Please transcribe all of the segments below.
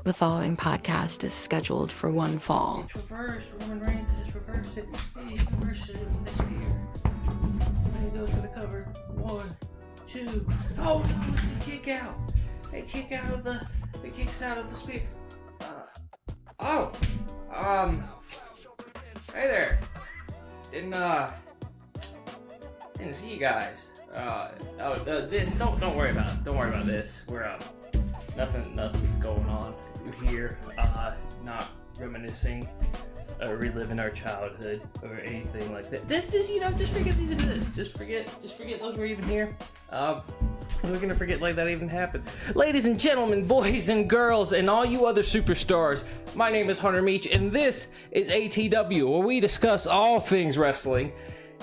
The following podcast is scheduled for one fall. It's reversed. Roman Reigns has reversed it. He reversed it with the spear. And he goes for the cover. 1, 2. Oh no, it's a kick out. It kicks out of the spear. Hey there. Didn't see you guys. This. Don't worry about it. Don't worry about this. We're nothing's going on here. Not reminiscing, reliving our childhood or anything like that. Just forget these exist. Just forget those were even here. We're gonna forget like that even happened. Ladies and gentlemen, boys and girls, and all you other superstars, my name is Hunter Meach, and this is ATW, where we discuss all things wrestling.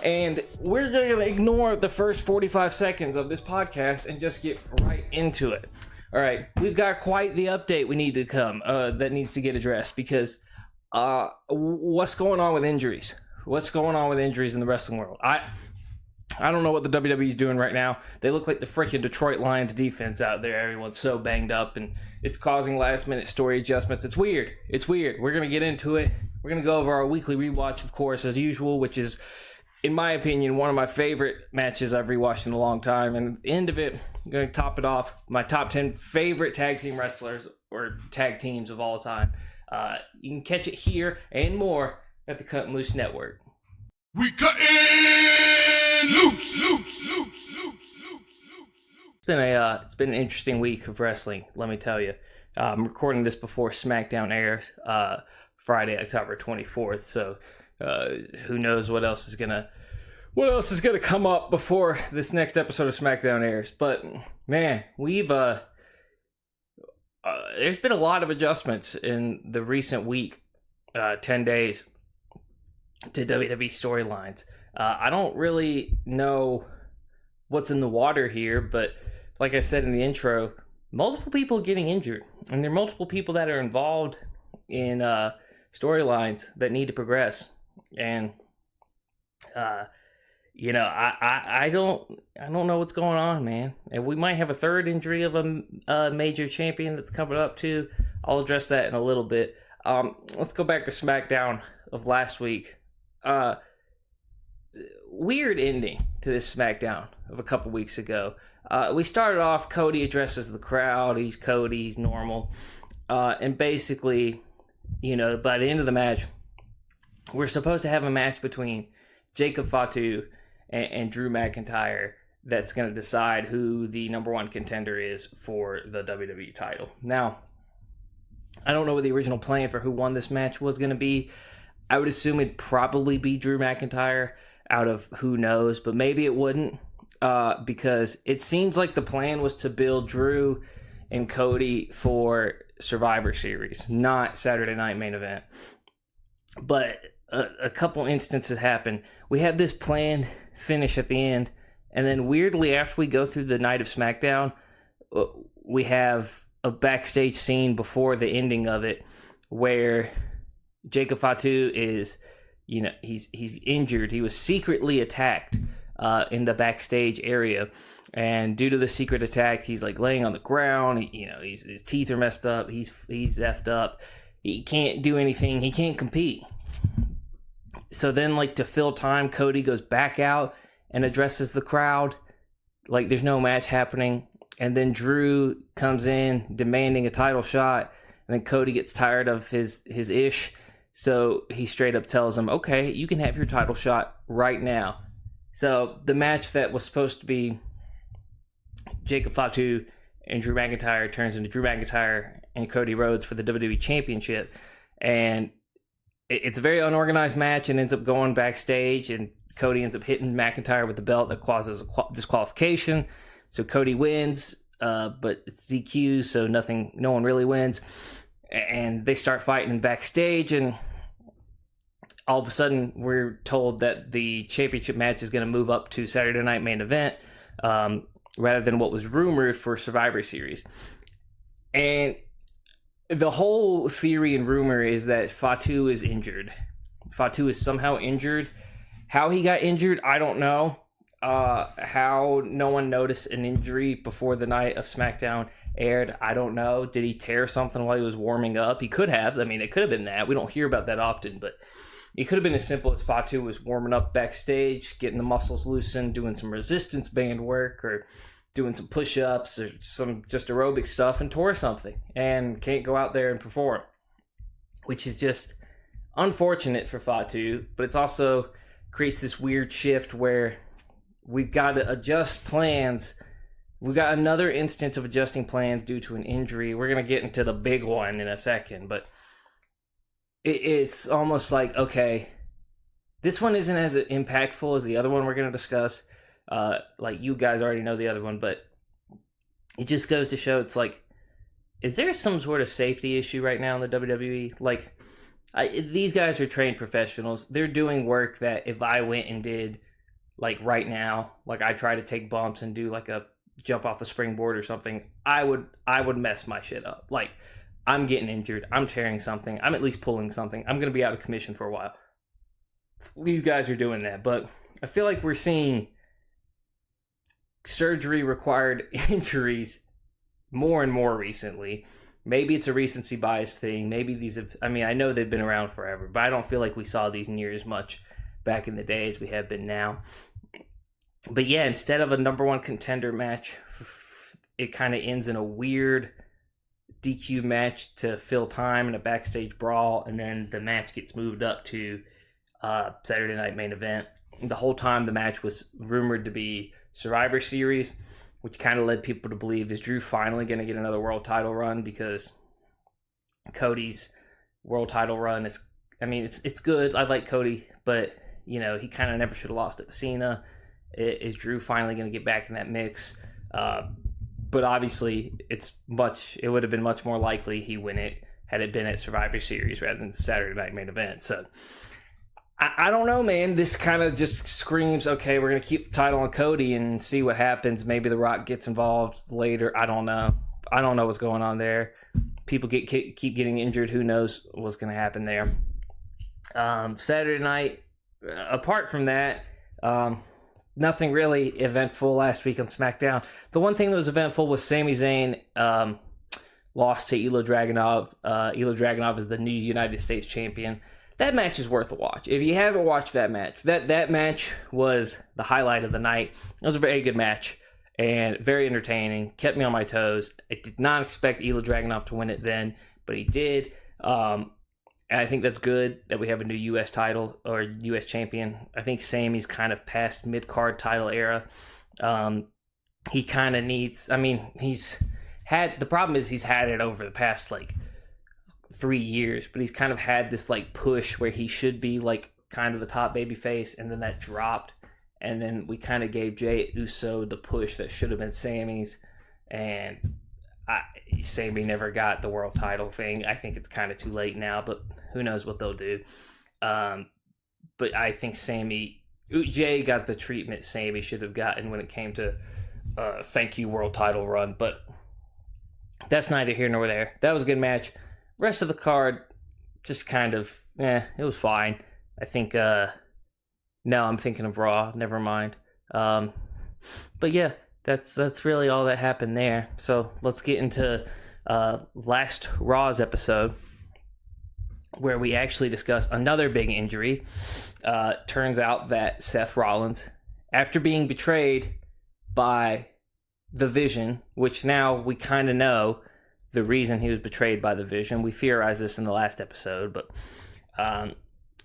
And we're gonna ignore the first 45 seconds of this podcast and just get right into it. All right, we've got quite the update we need to come that needs to get addressed because what's going on with injuries? What's going on with injuries in the wrestling world? I don't know what the WWE is doing right now. They look like the freaking Detroit Lions defense out there. Everyone's so banged up, and it's causing last-minute story adjustments. It's weird. We're going to get into it. We're going to go over our weekly rewatch, of course, as usual, which is, in my opinion, one of my favorite matches I've rewatched in a long time. And at the end of it, I'm going to top it off. My top 10 favorite tag team wrestlers or tag teams of all time. You can catch it here and more at the Cut and Loose Network. We cutting loose. It's been an interesting week of wrestling, let me tell you. I'm recording this before SmackDown airs, Friday, October 24th. So who knows what else is gonna come up before this next episode of SmackDown airs. But man, we've there's been a lot of adjustments in the recent week, 10 days to WWE storylines. I don't really know what's in the water here, but like I said in the intro, multiple people getting injured, and there are multiple people that are involved in storylines that need to progress. And I don't know what's going on, man. And we might have a third injury of a major champion that's coming up too. I'll address that in a little bit. Let's go back to SmackDown of last week. Weird ending to this SmackDown of a couple weeks ago. We started off, Cody addresses the crowd. He's Cody, he's normal. And basically, by the end of the match, we're supposed to have a match between Jacob Fatu and Drew McIntyre that's going to decide who the number one contender is for the WWE title. Now, I don't know what the original plan for who won this match was going to be. I would assume it'd probably be Drew McIntyre out of who knows, but maybe it wouldn't because it seems like the plan was to build Drew and Cody for Survivor Series, not Saturday Night Main Event. But a couple instances happened. We had this planned finish at the end, and then weirdly, after we go through the night of SmackDown, we have a backstage scene before the ending of it where Jacob Fatu is, he's injured. He was secretly attacked in the backstage area, and due to the secret attack, he's like laying on the ground. His teeth are messed up. He's effed up. He can't do anything. He can't compete. So then, to fill time, Cody goes back out and addresses the crowd like there's no match happening. And then Drew comes in demanding a title shot, and then Cody gets tired of his ish. So he straight up tells him, okay, you can have your title shot right now. So the match that was supposed to be Jacob Fatu and Drew McIntyre turns into Drew McIntyre and Cody Rhodes for the WWE Championship. And it's a very unorganized match and ends up going backstage, and Cody ends up hitting McIntyre with the belt that causes a disqualification. So Cody wins, but it's DQ, so no one really wins. And they start fighting backstage, and all of a sudden we're told that the championship match is going to move up to Saturday Night Main Event rather than what was rumored for Survivor Series. And the whole theory and rumor is that Fatu is injured. Fatu is somehow injured. How he got injured, I don't know. How no one noticed an injury before the night of SmackDown aired. I don't know. Did he tear something while he was warming up? He could have. I mean, it could have been that. We don't hear about that often, but it could have been as simple as Fatu was warming up backstage, getting the muscles loosened, doing some resistance band work, or doing some push-ups, or some just aerobic stuff, and tore something, and can't go out there and perform, which is just unfortunate for Fatu, but it's also creates this weird shift where we've got to adjust plans. We've got another instance of adjusting plans due to an injury. We're going to get into the big one in a second, but it's almost like, okay, this one isn't as impactful as the other one we're going to discuss. Like, you guys already know the other one, but it just goes to show, it's like, is there some sort of safety issue right now in the WWE? Like, these guys are trained professionals. They're doing work that if I went and did, like, right now, like, I try to take bumps and do, like, a jump off a springboard or something, I would mess my shit up. Like, I'm getting injured. I'm tearing something. I'm at least pulling something. I'm going to be out of commission for a while. These guys are doing that. But I feel like we're seeing surgery-required injuries more and more recently. Maybe it's a recency bias thing. Maybe these have... I mean, I know they've been around forever, but I don't feel like we saw these near as much back in the day as we have been now. But yeah, instead of a number one contender match, it kind of ends in a weird DQ match to fill time in a backstage brawl, and then the match gets moved up to Saturday Night Main Event. And the whole time the match was rumored to be Survivor Series, which kind of led people to believe, is Drew finally going to get another world title run? Because Cody's world title run is, I mean, it's good. I like Cody, but, you know, he kind of never should have lost it to Cena. Is Drew finally going to get back in that mix? But obviously, it would have been much more likely he win it had it been at Survivor Series rather than Saturday Night Main Event. So, I don't know, man. This kind of just screams, okay, we're going to keep the title on Cody and see what happens. Maybe The Rock gets involved later. I don't know. I don't know what's going on there. People keep getting injured. Who knows what's going to happen there. Saturday night, apart from that, nothing really eventful last week on SmackDown. The one thing that was eventful was Sami Zayn lost to Ilya Dragunov. Ilya Dragunov is the new United States champion. That match is worth a watch. If you haven't watched that match, that match was the highlight of the night. It was a very good match and very entertaining. Kept me on my toes. I did not expect Ilya Dragunov to win it then, but he did. And I think that's good that we have a new U.S. title or U.S. champion. I think Sami's kind of past mid-card title era. He kind of needs... I mean, the problem is he's had it over the past, like, 3 years, but he's kind of had this, like, push where he should be, like, kind of the top babyface, and then that dropped. And then we kind of gave Jey Uso the push that should have been Sami's. And Sami never got the world title thing. I think it's kind of too late now, but who knows what they'll do. But I think Jey got the treatment Sami should have gotten when it came to thank you world title run, but that's neither here nor there. That was a good match. Rest of the card, just kind of, it was fine. I think, no, I'm thinking of Raw, never mind. But yeah, that's really all that happened there. So let's get into last Raw's episode, where we actually discuss another big injury. Turns out that Seth Rollins, after being betrayed by the Vision, which now we kind of know the reason he was betrayed by the Vision. We theorized this in the last episode, but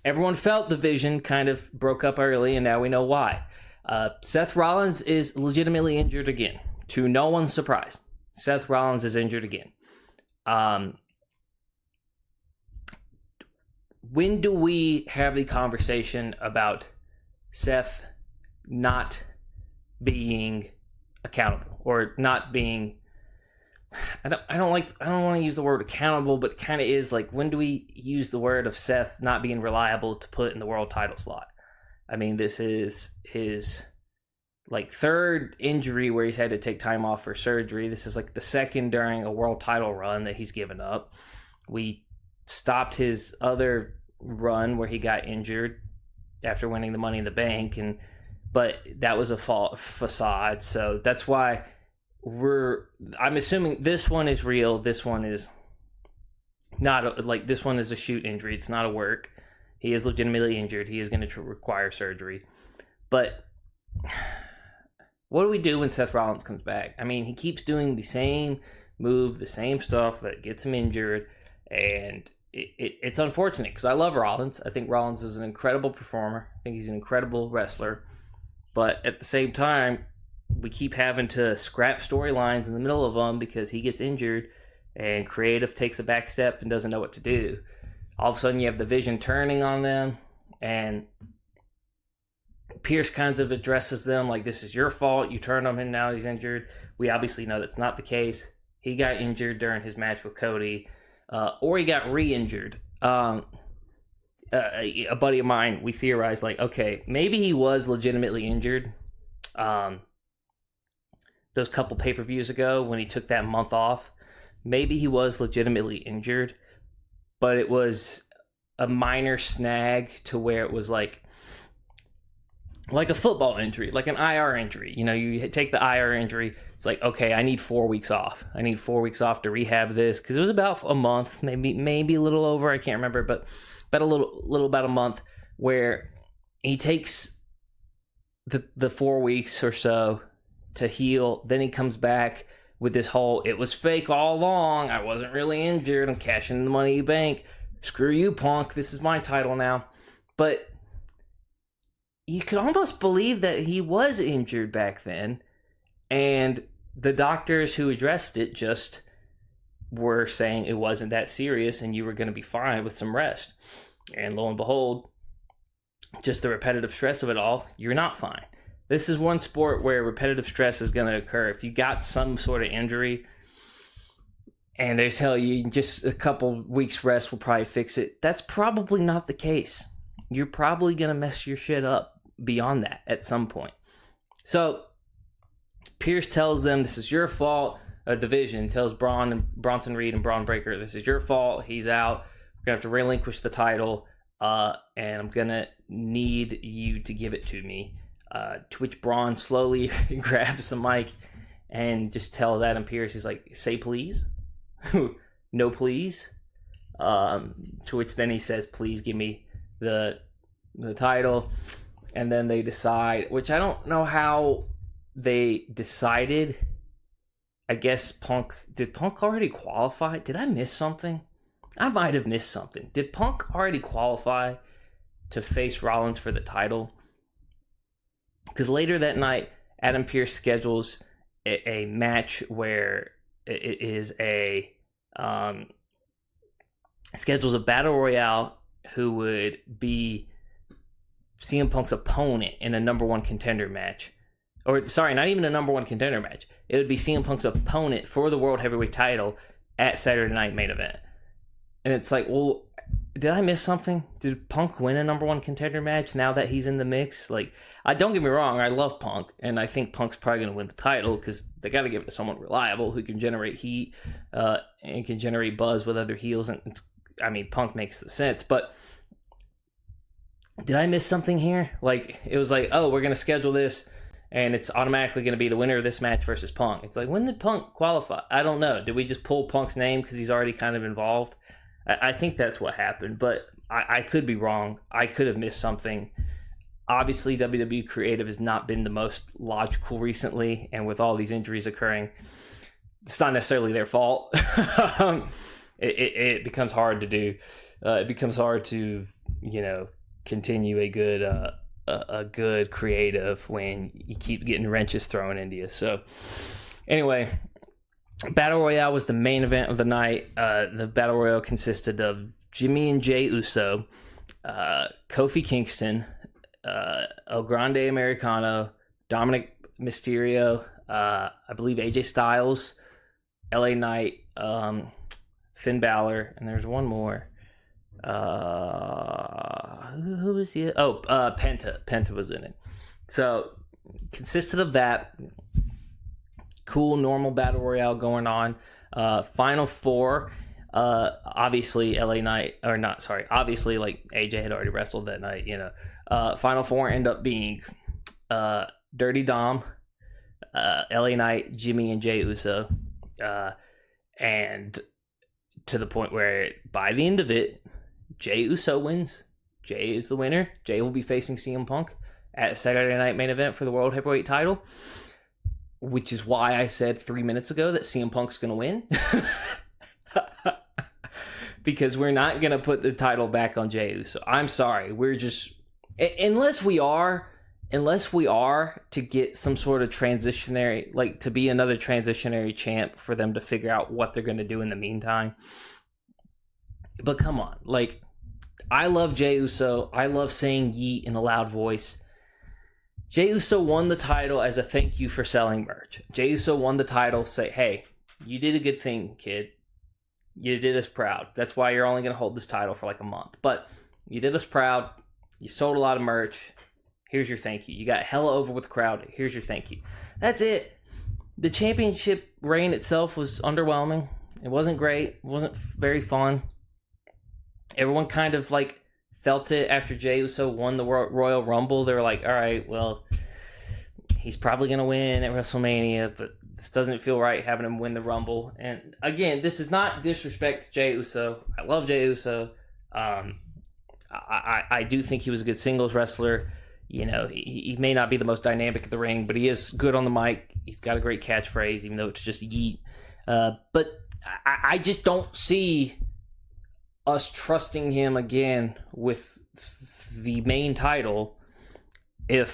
everyone felt the Vision kind of broke up early, and now we know why. Seth Rollins is legitimately injured again, to no one's surprise. Seth Rollins is injured again. When do we have the conversation about Seth not being accountable, or not being... I don't want to use the word accountable, but it kind of is. Like, when do we use the word of Seth not being reliable to put in the world title slot? I mean, this is his, like, third injury where he's had to take time off for surgery. This is, like, the second during a world title run that he's given up. We stopped his other run where he got injured after winning the Money in the Bank, but that was a facade. So that's why I'm assuming this one is real. This one is not this one is a shoot injury. It's not a work. He is legitimately injured. He is going to require surgery. But what do we do when Seth Rollins comes back? I mean, he keeps doing the same move, the same stuff that gets him injured, and it's unfortunate because I love Rollins. I think Rollins is an incredible performer. I think he's an incredible wrestler. But at the same time, we keep having to scrap storylines in the middle of them because he gets injured and creative takes a back step and doesn't know what to do. All of a sudden, you have the vision turning on them, and Pierce kind of addresses them like, this is your fault. You turned on him, now he's injured. We obviously know that's not the case. He got injured during his match with Cody, or he got re-injured. A buddy of mine, we theorized, like, okay, maybe he was legitimately injured those couple pay-per-views ago when he took that month off. Maybe he was legitimately injured, but it was a minor snag to where it was like a football injury, like an IR injury. You know, you take the IR injury, it's like, okay, I need 4 weeks off. I need 4 weeks off to rehab this, because it was about a month, maybe a little over, I can't remember, but about a month, where he takes the 4 weeks or so to heal. Then he comes back with this whole, it was fake all along, I wasn't really injured, I'm cashing the money you bank, screw you, Punk, this is my title now. But you could almost believe that he was injured back then, and the doctors who addressed it just were saying it wasn't that serious and you were going to be fine with some rest. And lo and behold, just the repetitive stress of it all, you're not fine. This is one sport where repetitive stress is going to occur. If you got some sort of injury and they tell you just a couple weeks rest will probably fix it, that's probably not the case. You're probably going to mess your shit up beyond that at some point. So Pierce tells them, this is your fault. A division tells Bronson Reed and Braun Breaker, this is your fault. He's out. We're going to have to relinquish the title, and I'm going to need you to give it to me. To which Braun slowly grabs the mic and just tells Adam Pierce, he's like, say please. No please. To which then he says, please give me the title. And then they decide, which I don't know how they decided. I guess did Punk already qualify? Did I miss something? I might have missed something. Did Punk already qualify to face Rollins for the title? Because later that night, Adam Pierce schedules a match where it is schedules a battle royale who would be CM Punk's opponent in a number one contender match. Or, sorry, not even a number one contender match. It would be CM Punk's opponent for the World Heavyweight title at Saturday Night Main Event. And it's like, well, did I miss something? Did Punk win a number one contender match now that he's in the mix? Like, don't get me wrong, I love Punk, and I think Punk's probably going to win the title because they got to give it to someone reliable who can generate heat and can generate buzz with other heels. And Punk makes the sense, but did I miss something here? Like, it was like, oh, we're going to schedule this, and it's automatically going to be the winner of this match versus Punk. It's like, when did Punk qualify? I don't know. Did we just pull Punk's name because he's already kind of involved? I think that's what happened, but I could be wrong. I could have missed something. Obviously, WWE Creative has not been the most logical recently, and with all these injuries occurring, it's not necessarily their fault. It becomes hard to do. It becomes hard to, continue a good creative when you keep getting wrenches thrown into you. So, anyway, Battle Royale was the main event of the night. The Battle Royale consisted of Jimmy and Jey Uso, Kofi Kingston, El Grande Americano, Dominic Mysterio, I believe AJ Styles, LA Knight, Finn Balor, and there's one more. Who was he? Oh, Penta. Penta was in it. So, consisted of that. Cool, normal battle royale going on. Final four. Obviously, obviously, like AJ had already wrestled that night. Final four end up being Dirty Dom, LA Knight, Jimmy, and Jey Uso. And to the point where by the end of it, Jey Uso wins. Jey is the winner. Jey will be facing CM Punk at Saturday Night Main Event for the World Heavyweight title, which is why I said 3 minutes ago that CM Punk's going to win. Because we're not going to put the title back on Jey Uso. I'm sorry. We're just... Unless we are to get some sort of transitionary, like to be another transitionary champ for them to figure out what they're going to do in the meantime. But come on. Like, I love Jey Uso. I love saying yeet in a loud voice. Jey Uso won the title as a thank you for selling merch. Jey Uso won the title. Say, hey, you did a good thing, kid. You did us proud. That's why you're only going to hold this title for like a month. But you did us proud. You sold a lot of merch. Here's your thank you. You got hella over with the crowd. Here's your thank you. That's it. The championship reign itself was underwhelming. It wasn't great. It wasn't very fun. Everyone kind of like felt it after Jey Uso won the Royal Rumble. They were like, all right, well, he's probably going to win at WrestleMania, but this doesn't feel right having him win the Rumble. And again, this is not disrespect to Jey Uso. I love Jey Uso. I do think he was a good singles wrestler. You know, he may not be the most dynamic in the ring, but he is good on the mic. He's got a great catchphrase, even though it's just yeet. But I just don't see us trusting him again with the main title. I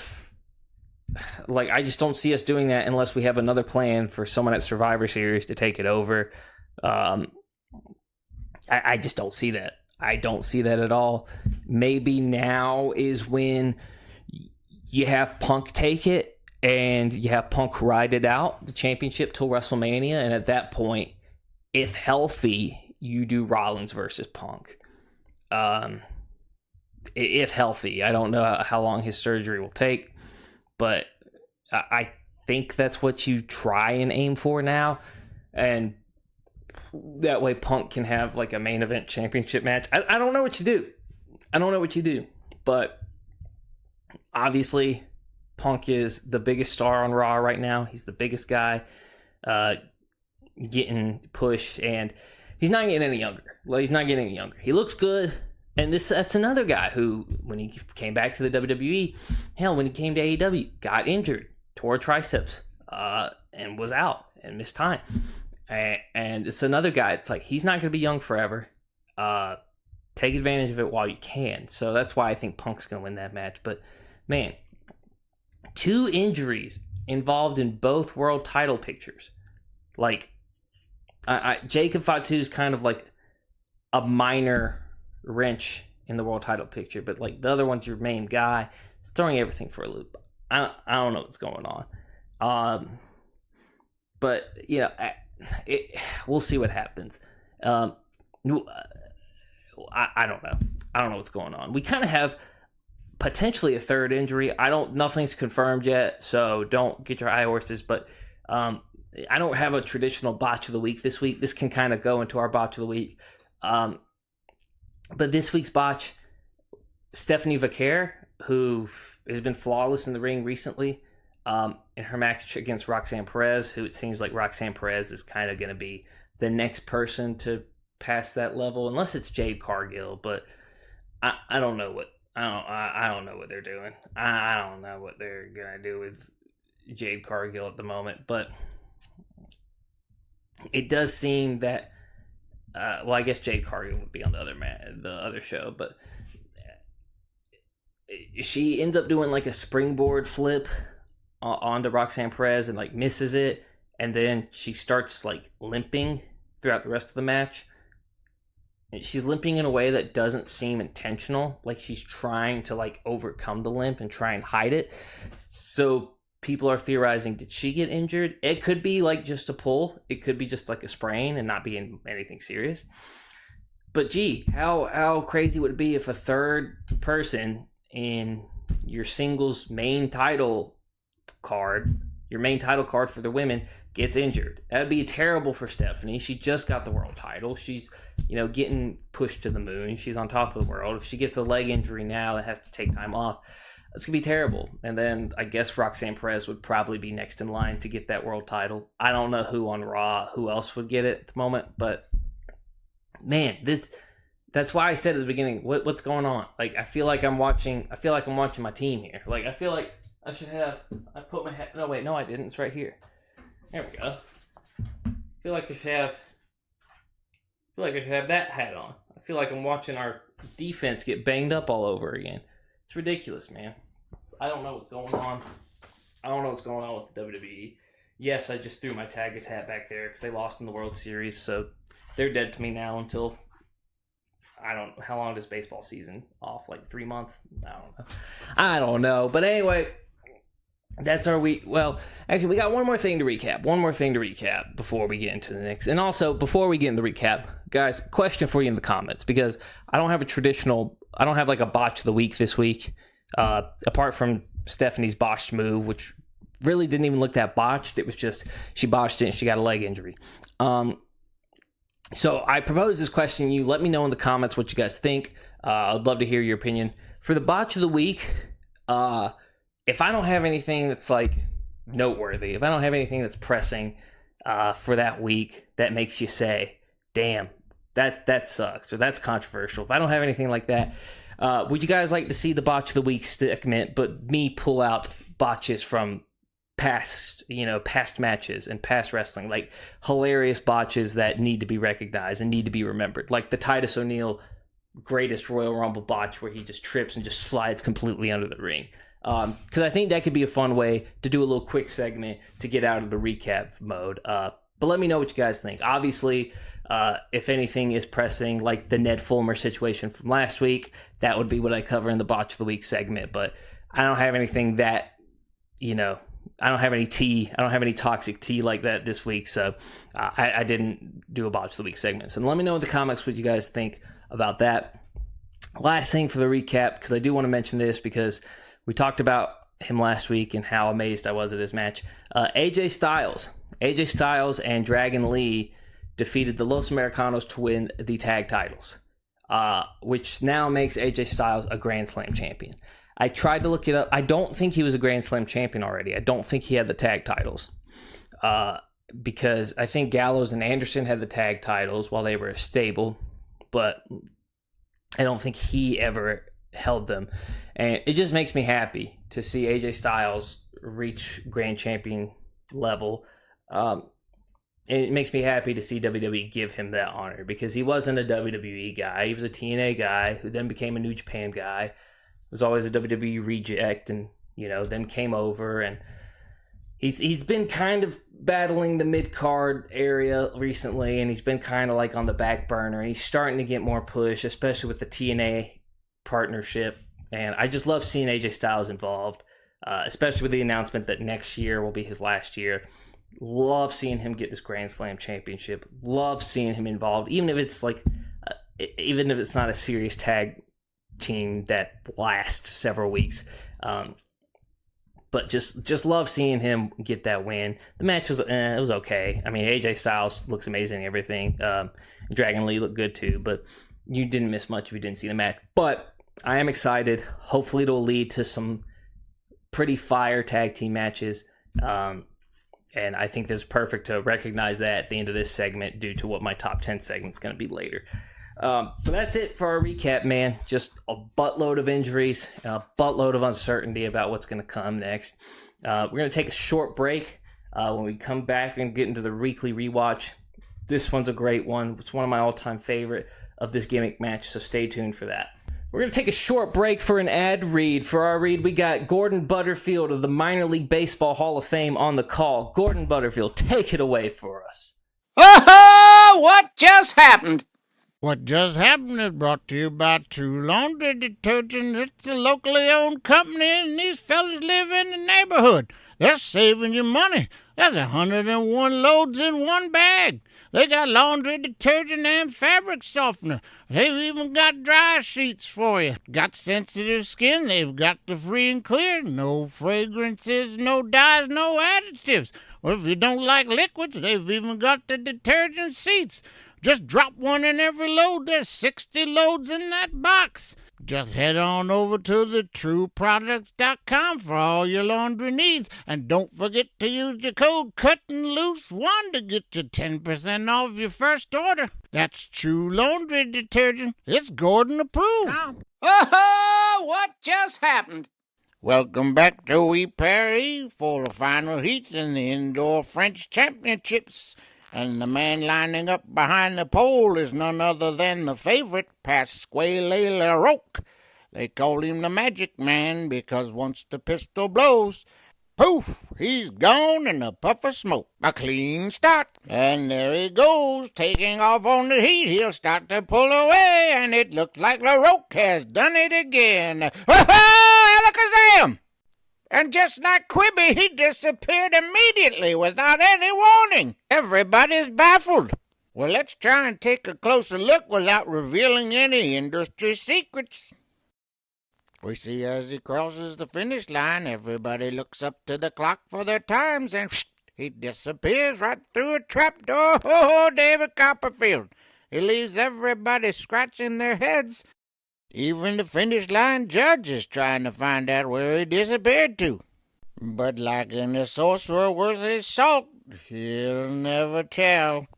just don't see us doing that unless we have another plan for someone at Survivor Series to take it over. I just don't see that. I don't see that at all. Maybe now is when you have Punk take it and you have Punk ride it out, the championship till WrestleMania. And at that point, if healthy, you do Rollins versus Punk. If healthy. I don't know how long his surgery will take, but I think that's what you try and aim for now. And that way Punk can have like a main event championship match. I don't know what you do. But obviously, Punk is the biggest star on Raw right now. He's the biggest guy getting pushed, and he's not getting any younger. Well, he's not getting any younger. He looks good, and that's another guy who, when he came back to the WWE, when he came to AEW, got injured, tore triceps, and was out and missed time. And it's another guy. It's like he's not going to be young forever. Take advantage of it while you can. So that's why I think Punk's going to win that match. But, man, 2 injuries involved in both world title pictures. Like, Jacob Fatu is kind of like a minor wrench in the world title picture. But, like, the other one's your main guy. It's throwing everything for a loop. I don't know what's going on. But, you know, we'll see what happens. I don't know. I don't know what's going on. We kind of have potentially a third injury. Nothing's confirmed yet, so don't get your high horses. But I don't have a traditional botch of the week this week. This can kind of go into our botch of the week. But this week's botch, Stephanie Vaquer, who has been flawless in the ring recently, in her match against Roxanne Perez, who it seems like Roxanne Perez is kind of going to be the next person to pass that level, unless it's Jade Cargill. But I don't know what I don't know what they're doing. I don't know what they're gonna do with Jade Cargill at the moment. But it does seem that I guess Jade Cargill would be on the other show, but she ends up doing like a springboard flip onto Roxanne Perez and like misses it, and then she starts like limping throughout the rest of the match. She's limping in a way that doesn't seem intentional. Like she's trying to like overcome the limp and try and hide it. So people are theorizing, did she get injured? It could be like just a pull. It could be just like a sprain and not be anything serious. But gee, how crazy would it be if a third person in your singles main title card, your main title card for the women, gets injured? That'd be terrible for Stephanie. She just got the world title. She's, getting pushed to the moon. She's on top of the world. If she gets a leg injury now, that has to take time off. It's going to be terrible. And then I guess Roxanne Perez would probably be next in line to get that world title. I don't know who on Raw, who else would get it at the moment, but man, that's why I said at the beginning, what's going on? Like, I feel like I'm watching my team here. Like, I feel like I put my hat, no, wait, no, I didn't. It's right here. There we go. I feel like I should have that hat on. I feel like I'm watching our defense get banged up all over again. It's ridiculous, man. I don't know what's going on. I don't know what's going on with the WWE. Yes, I just threw my Tagus hat back there because they lost in the World Series, so they're dead to me now until, I don't know, how long does baseball season off? Like 3 months? I don't know. But anyway, that's our week. Well, actually, we got one more thing to recap before we get into the next. And also, before we get in the recap, guys, question for you in the comments, because I don't have like a botch of the week this week, apart from Stephanie's botched move, which really didn't even look that botched. It was just she botched it and she got a leg injury. So I propose this question to you. Let me know in the comments what you guys think. I'd love to hear your opinion. For the botch of the week, if I don't have anything that's like noteworthy, if I don't have anything that's pressing for that week that makes you say, damn, that sucks, or that's controversial. If I don't have anything like that, would you guys like to see the botch of the week segment, but me pull out botches from past matches and past wrestling, like hilarious botches that need to be recognized and need to be remembered, like the Titus O'Neil greatest Royal Rumble botch where he just trips and just slides completely under the ring. Because I think that could be a fun way to do a little quick segment to get out of the recap mode. But let me know what you guys think. Obviously, if anything is pressing, like the Ned Fulmer situation from last week, that would be what I cover in the Botch of the Week segment. But I don't have anything that, I don't have any tea. I don't have any toxic tea like that this week. So I didn't do a Botch of the Week segment. So let me know in the comments what you guys think about that. Last thing for the recap, because I do want to mention this because we talked about him last week and how amazed I was at his match. AJ Styles and Dragon Lee defeated the Los Americanos to win the tag titles, which now makes AJ Styles a Grand Slam champion. I tried to look it up. I don't think he was a Grand Slam champion already. I don't think he had the tag titles, because I think Gallows and Anderson had the tag titles while they were a stable, but I don't think he ever held them. And it just makes me happy to see AJ Styles reach Grand Champion level. It makes me happy to see WWE give him that honor, because he wasn't a WWE guy. He was a TNA guy who then became a New Japan guy. Was always a WWE reject, and then came over, and he's been kind of battling the mid-card area recently, and he's been kind of like on the back burner, and he's starting to get more push, especially with the TNA partnership. And I just love seeing AJ Styles involved, especially with the announcement that next year will be his last year. Love seeing him get this Grand Slam championship. Love seeing him involved, even if it's not a serious tag team that lasts several weeks. But just love seeing him get that win. The match was it was okay. I mean, AJ Styles looks amazing and everything. Dragon Lee looked good too, but you didn't miss much if you didn't see the match. But I am excited. Hopefully it'll lead to some pretty fire tag team matches. And I think this is perfect to recognize that at the end of this segment due to what my top 10 segment is going to be later. But that's it for our recap, man. Just a buttload of injuries and a buttload of uncertainty about what's going to come next. We're going to take a short break. When we come back and get into the weekly rewatch, this one's a great one. It's one of my all-time favorite of this gimmick match, so stay tuned for that. We're going to take a short break for an ad read. For our read, we got Gordon Butterfield of the Minor League Baseball Hall of Fame on the call. Gordon Butterfield, take it away for us. Oh, what just happened? What just happened is brought to you by True Laundry Detergent. It's a locally owned company, and these fellas live in the neighborhood. They're saving you money. There's 101 loads in one bag. They got laundry detergent and fabric softener. They've even got dry sheets for you. Got sensitive skin, they've got the free and clear. No fragrances, no dyes, no additives. Or if you don't like liquids, they've even got the detergent sheets. Just drop one in every load. There's 60 loads in that box. Just head on over to thetrueproducts.com for all your laundry needs. And don't forget to use your code CUTTINGLOOSE1 to get you 10% off your first order. That's True Laundry Detergent. It's Gordon approved. Oh, what just happened? Welcome back to Wee Paris for the final heat in the Indoor French Championships. And the man lining up behind the pole is none other than the favorite, Pasquale Larocque. They call him the Magic Man because once the pistol blows, poof, he's gone in a puff of smoke. A clean start. And there he goes, taking off on the heat. He'll start to pull away, and it looks like Larocque has done it again. Ha-ha! Alakazam! And just like Quibi, he disappeared immediately without any warning. Everybody's baffled. Well, let's try and take a closer look without revealing any industry secrets. We see as he crosses the finish line, everybody looks up to the clock for their times, and he disappears right through a trapdoor. Oh, David Copperfield. He leaves everybody scratching their heads. Even the finish line judge is trying to find out where he disappeared to. But like any sorcerer worth his salt, he'll never tell.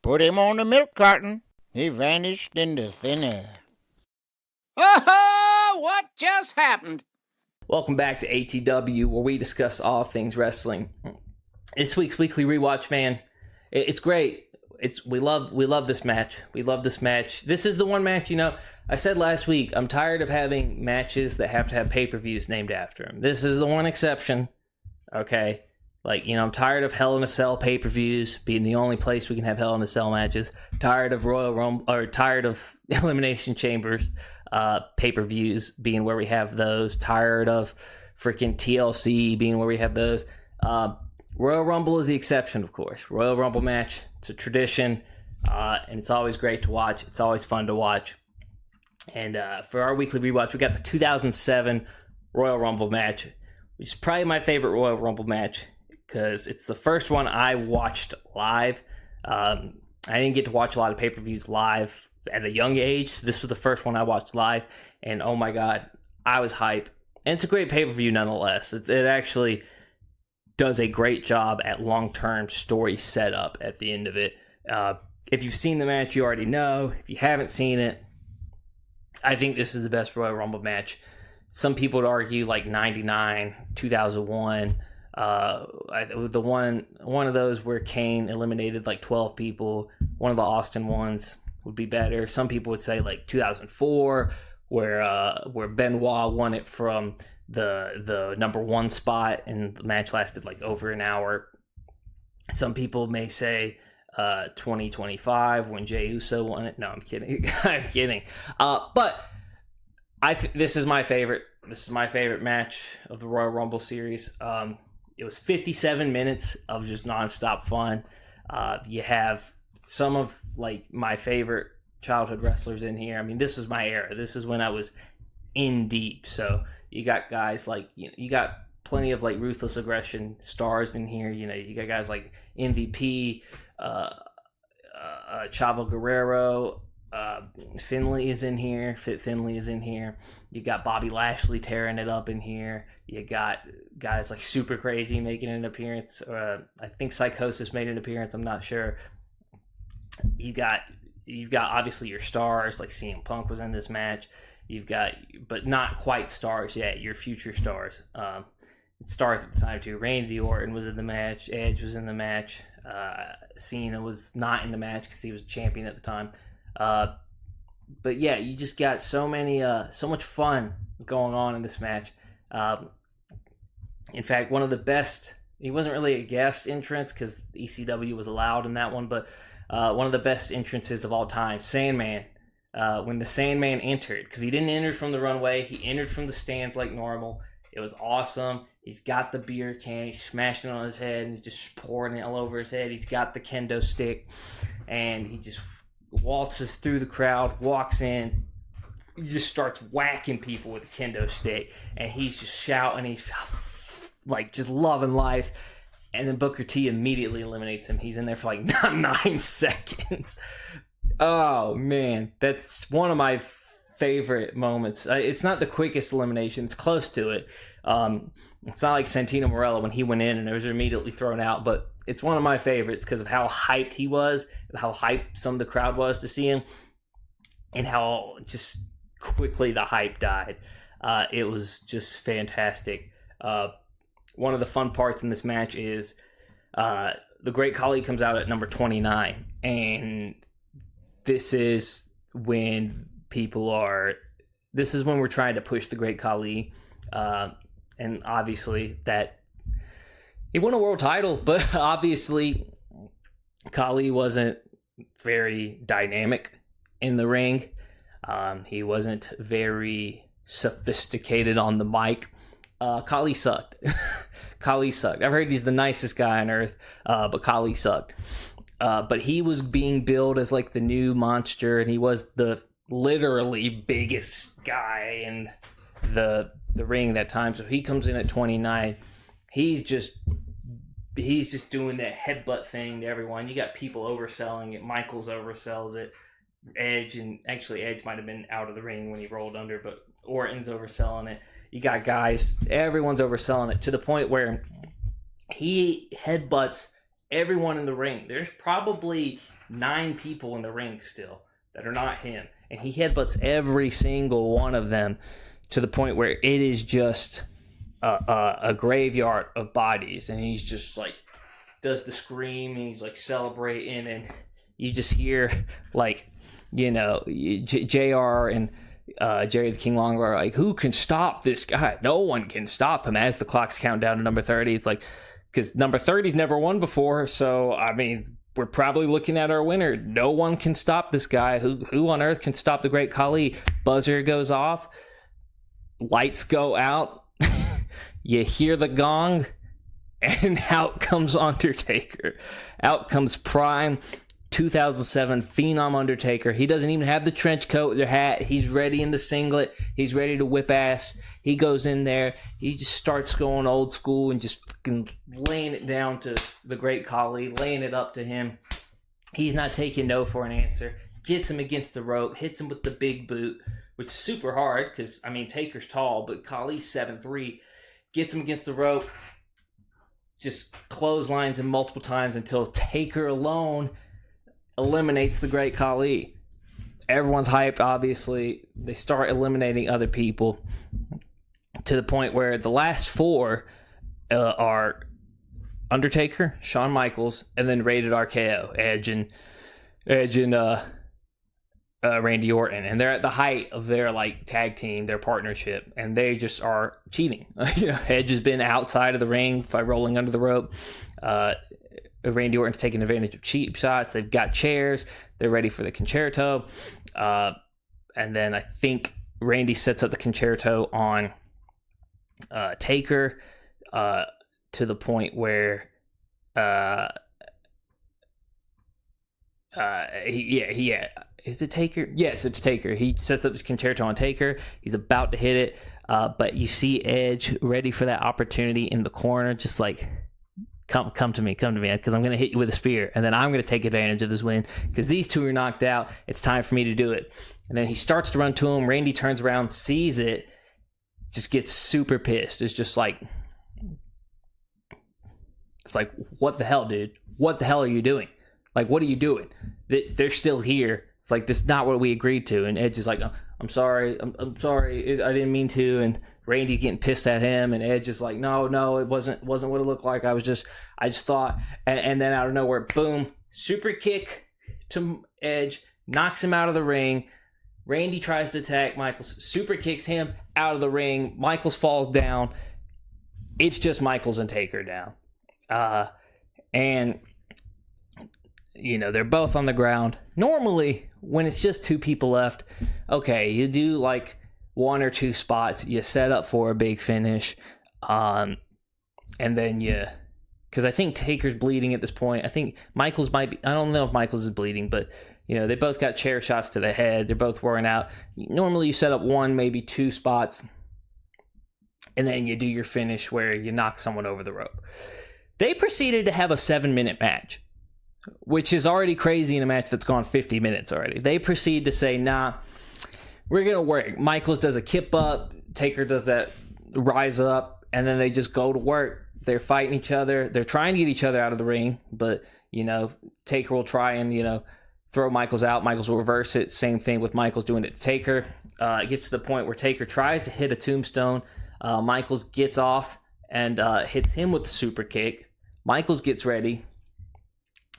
Put him on the milk carton. He vanished into thin air. Oh, what just happened? Welcome back to ATW, where we discuss all things wrestling. This week's weekly rewatch, man, it's great. We love this match. We love this match. This is the one match, I said last week, I'm tired of having matches that have to have pay-per-views named after them. This is the one exception, okay? I'm tired of Hell in a Cell pay-per-views being the only place we can have Hell in a Cell matches. Tired of Royal Rumble, or tired of Elimination Chambers pay-per-views being where we have those. Tired of freaking TLC being where we have those. Royal Rumble is the exception, of course. Royal Rumble match, it's a tradition, and it's always great to watch. It's always fun to watch. And for our weekly rewatch, we got the 2007 Royal Rumble match, which is probably my favorite Royal Rumble match because it's the first one I watched live. I didn't get to watch a lot of pay-per-views live at a young age. This was the first one I watched live, and oh my God, I was hype. And it's a great pay-per-view nonetheless. It actually does a great job at long-term story setup at the end of it. If you've seen the match, you already know. If you haven't seen it, I think this is the best Royal Rumble match. Some people would argue like 99, 2001. The one of those where Kane eliminated like 12 people. One of the Austin ones would be better. Some people would say like 2004, where Benoit won it from the number one spot, and the match lasted like over an hour. Some people may say 2025 when Jey Uso won it. No, I'm kidding. I'm kidding. But this is my favorite. This is my favorite match of the Royal Rumble series. It was 57 minutes of just nonstop fun. You have some of like my favorite childhood wrestlers in here. I mean, this was my era. This is when I was in deep. So you got guys like you got plenty of like Ruthless Aggression stars in here. You got guys like MVP. Chavo Guerrero, Finlay is in here. Fit Finlay is in here. You got Bobby Lashley tearing it up in here. You got guys like Super Crazy making an appearance. I think Psychosis made an appearance. I'm not sure. You've got obviously your stars like CM Punk was in this match. You've got, but not quite stars yet. Your future stars. Stars at the time too. Randy Orton was in the match. Edge was in the match. Cena was not in the match because he was champion at the time. But yeah, you just got so much fun going on in this match. In fact, one of the best, he wasn't really a guest entrance because ECW was allowed in that one, but one of the best entrances of all time, Sandman. When the Sandman entered, because he didn't enter from the runway, he entered from the stands like normal. It was awesome. He's got the beer can, he's smashing it on his head, and he's just pouring it all over his head. He's got the kendo stick, and he just waltzes through the crowd, walks in, he just starts whacking people with a kendo stick, and he's just shouting, he's like just loving life. And then Booker T immediately eliminates him. He's in there for like 9 seconds. Oh man, that's one of my favorite moments. It's not the quickest elimination. It's close to it. It's not like Santino Marella when he went in and it was immediately thrown out, but it's one of my favorites because of how hyped he was and how hyped some of the crowd was to see him and how just quickly the hype died. It was just fantastic. One of the fun parts in this match is the Great Khali comes out at number 29, and this is when we're trying to push the Great Khali, and obviously that he won a world title, but obviously Khali wasn't very dynamic in the ring. He wasn't very sophisticated on the mic. Khali sucked. Khali sucked. I've heard he's the nicest guy on earth, but Khali sucked. But he was being billed as like the new monster, and he was the literally biggest guy in the ring that time. So he comes in at 29. He's just doing that headbutt thing to everyone. You got people overselling it. Michaels oversells it. Edge might have been out of the ring when he rolled under, but Orton's overselling it. You got guys, everyone's overselling it to the point where he headbutts everyone in the ring. There's probably 9 people in the ring still that are not him. And he headbutts every single one of them to the point where it is just a graveyard of bodies. And he's just like, does the scream, and he's like celebrating. And you just hear like, JR and Jerry the King Lawler are like, who can stop this guy? No one can stop him. As the clocks count down to number 30, it's like, because number 30's never won before, so I mean, we're probably looking at our winner. No one can stop this guy. Who on earth can stop the Great Khali? Buzzer goes off, lights go out, you hear the gong, and out comes Undertaker. Out comes Prime 2007 Phenom Undertaker. He doesn't even have the trench coat, the hat. He's ready in the singlet. He's ready to whip ass. He goes in there. He just starts going old school and just fucking laying it down to the Great Khali, laying it up to him. He's not taking no for an answer. Gets him against the rope, hits him with the big boot, which is super hard because, I mean, Taker's tall, but Khali's 7'3". Gets him against the rope, just clotheslines him multiple times until Taker alone eliminates the Great Khali. Everyone's hyped, obviously. They start eliminating other people to the point where the last 4 are Undertaker, Shawn Michaels, and then Rated RKO, Edge and Randy Orton. And they're at the height of their like tag team, their partnership, and they just are cheating. Edge has been outside of the ring by rolling under the rope. Randy Orton's taking advantage of cheap shots. They've got chairs. They're ready for the concerto. And then I think Randy sets up the concerto on Taker to the point where is it Taker? Yes, it's Taker. He sets up the concerto on Taker. He's about to hit it, but you see Edge ready for that opportunity in the corner, just like, come to me, because I'm going to hit you with a spear, and then I'm going to take advantage of this win, because these two are knocked out. It's time for me to do it. And then he starts to run to him. Randy turns around, sees it, just gets super pissed. It's just like, what the hell, dude? What the hell are you doing? Like, what are you doing? They're still here. It's like, this is not what we agreed to. And Edge is like, I'm sorry. I'm sorry. I didn't mean to. And Randy getting pissed at him, and Edge is like, no, it wasn't what it looked like. I just thought, and then out of nowhere, boom, super kick to Edge, knocks him out of the ring. Randy tries to attack Michaels, super kicks him out of the ring. Michaels falls down. It's just Michaels and Taker down. And they're both on the ground. Normally, when it's just 2 people left, okay, you do like 1 or 2 spots, you set up for a big finish, and then because I think Taker's bleeding at this point. I think Michaels might be, I don't know if Michaels is bleeding, but they both got chair shots to the head. They're both wearing out. Normally you set up 1, maybe 2 spots, and then you do your finish where you knock someone over the rope. They proceeded to have a 7-minute match, which is already crazy in a match that's gone 50 minutes already. They proceed to say, nah, we're going to work. Michaels does a kip up. Taker does that rise up. And then they just go to work. They're fighting each other. They're trying to get each other out of the ring. But, Taker will try and, throw Michaels out. Michaels will reverse it. Same thing with Michaels doing it to Taker. It gets to the point where Taker tries to hit a tombstone. Michaels gets off and hits him with the super kick. Michaels gets ready,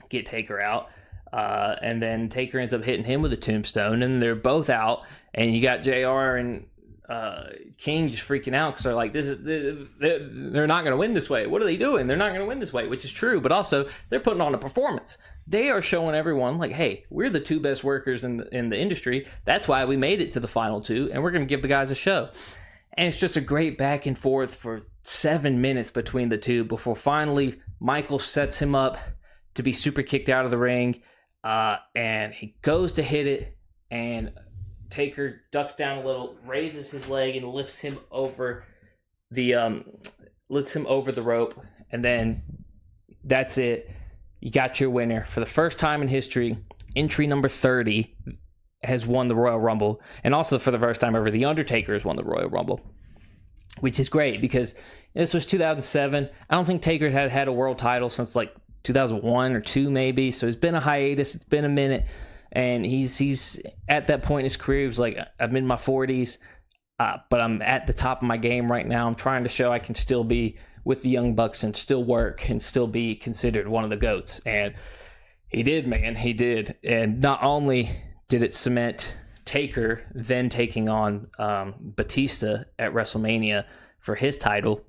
get Taker out. And then Taker ends up hitting him with a tombstone. And they're both out. And you got JR and King just freaking out because they're like, they're not going to win this way. What are they doing? They're not going to win this way, which is true. But also, they're putting on a performance. They are showing everyone, like, hey, we're the two best workers in the industry. That's why we made it to the final two, and we're going to give the guys a show. And it's just a great back and forth for 7 minutes between the two before finally Michael sets him up to be super kicked out of the ring. And he goes to hit it, and Taker ducks down a little, raises his leg, and lifts him over the rope. And then that's it. You got your winner. For the first time in history, entry number 30 has won the Royal Rumble. And also for the first time ever, The Undertaker has won the Royal Rumble, which is great because this was 2007. I don't think Taker had a world title since like 2001 or 2 maybe. So it's been a hiatus. It's been a minute. And he's at that point in his career. He was like, I'm in my 40s, but I'm at the top of my game right now. I'm trying to show I can still be with the Young Bucks and still work and still be considered one of the GOATs. And he did, man. He did. And not only did it cement Taker then taking on Batista at WrestleMania for his title,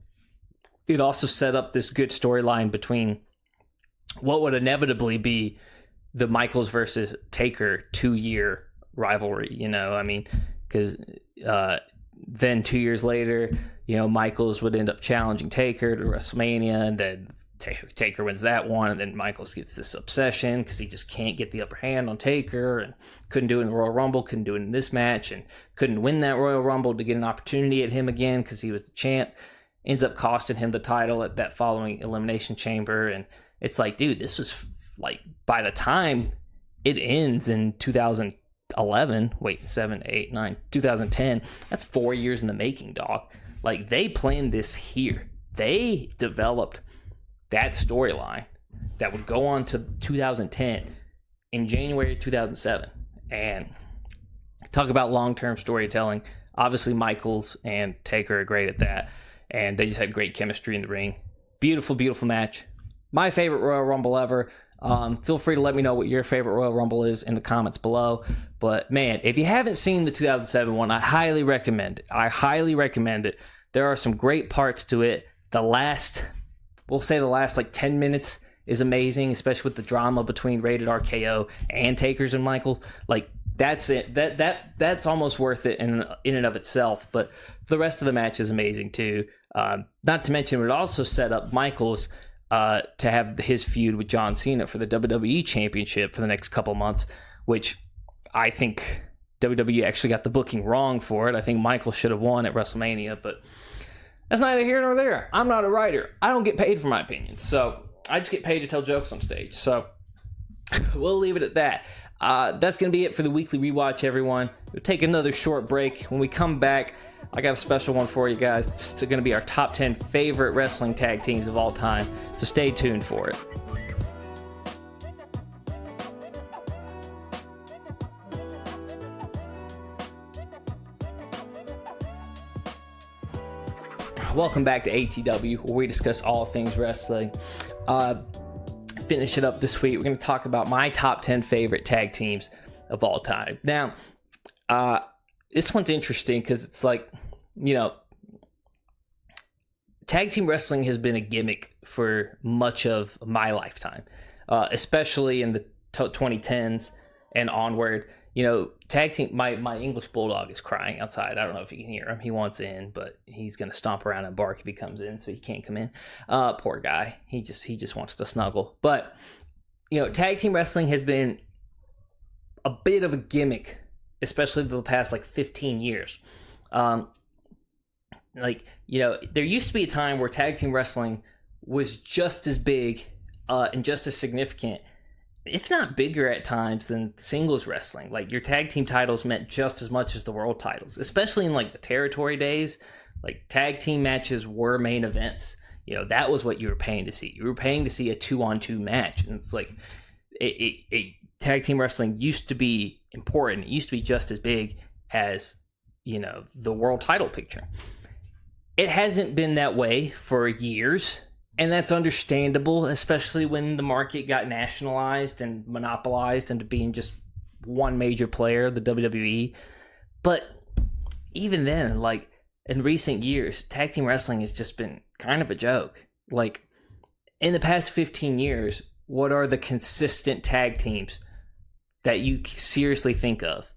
it also set up this good storyline between what would inevitably be the Michaels versus Taker 2-year rivalry, because then 2 years later, Michaels would end up challenging Taker to WrestleMania, and then Taker wins that one, and then Michaels gets this obsession because he just can't get the upper hand on Taker, and couldn't do it in the Royal Rumble, couldn't do it in this match, and couldn't win that Royal Rumble to get an opportunity at him again because he was the champ. Ends up costing him the title at that following Elimination Chamber, and it's like, dude, this was like, by the time it ends in 2011, 2010, that's 4 years in the making, dog. Like, they planned this here. They developed that storyline that would go on to 2010 in January 2007. And talk about long-term storytelling. Obviously, Michaels and Taker are great at that. And they just had great chemistry in the ring. Beautiful, beautiful match. My favorite Royal Rumble ever. Feel free to let me know what your favorite Royal Rumble is in the comments below. But, man, if you haven't seen the 2007 one, I highly recommend it. There are some great parts to it. The last like 10 minutes is amazing, especially with the drama between Rated RKO and Takers and Michaels. Like, that's it. That's almost worth it in and of itself. But the rest of the match is amazing, too. Not to mention, it would also set up Michaels to have his feud with John Cena for the WWE Championship for the next couple months, which I think WWE actually got the booking wrong for it. I think Michael should have won at WrestleMania, but that's neither here nor there. I'm not a writer. I don't get paid for my opinions, so I just get paid to tell jokes on stage. So we'll leave it at that. That's going to be it for the weekly rewatch, everyone. We'll take another short break. When we come back, I got a special one for you guys. It's going to be our top 10 favorite wrestling tag teams of all time, so stay tuned for it. Welcome back to ATW, where we discuss all things wrestling. Finish it up this week. We're going to talk about my top 10 favorite tag teams of all time. Now, this one's interesting because it's like, tag team wrestling has been a gimmick for much of my lifetime, especially in the 2010s and onward. Tag team, my English bulldog is crying outside. I don't know if you can hear him. He wants in, but he's going to stomp around and bark if he comes in, so he can't come in. Poor guy. He just wants to snuggle. But, tag team wrestling has been a bit of a gimmick, especially the past 15 years. There used to be a time where tag team wrestling was just as big and just as significant if not bigger at times than singles wrestling. Like, your tag team titles meant just as much as the world titles, especially in like the territory days. Like, tag team matches were main events. That was what you were paying to see. You were paying to see a 2-on-2 match. And it's like, tag team wrestling used to be important. It used to be just as big as, the world title picture. It hasn't been that way for years, and that's understandable, especially when the market got nationalized and monopolized into being just one major player, the WWE. But even then, like, in recent years, tag team wrestling has just been kind of a joke. Like, in the past 15 years, what are the consistent tag teams that you seriously think of?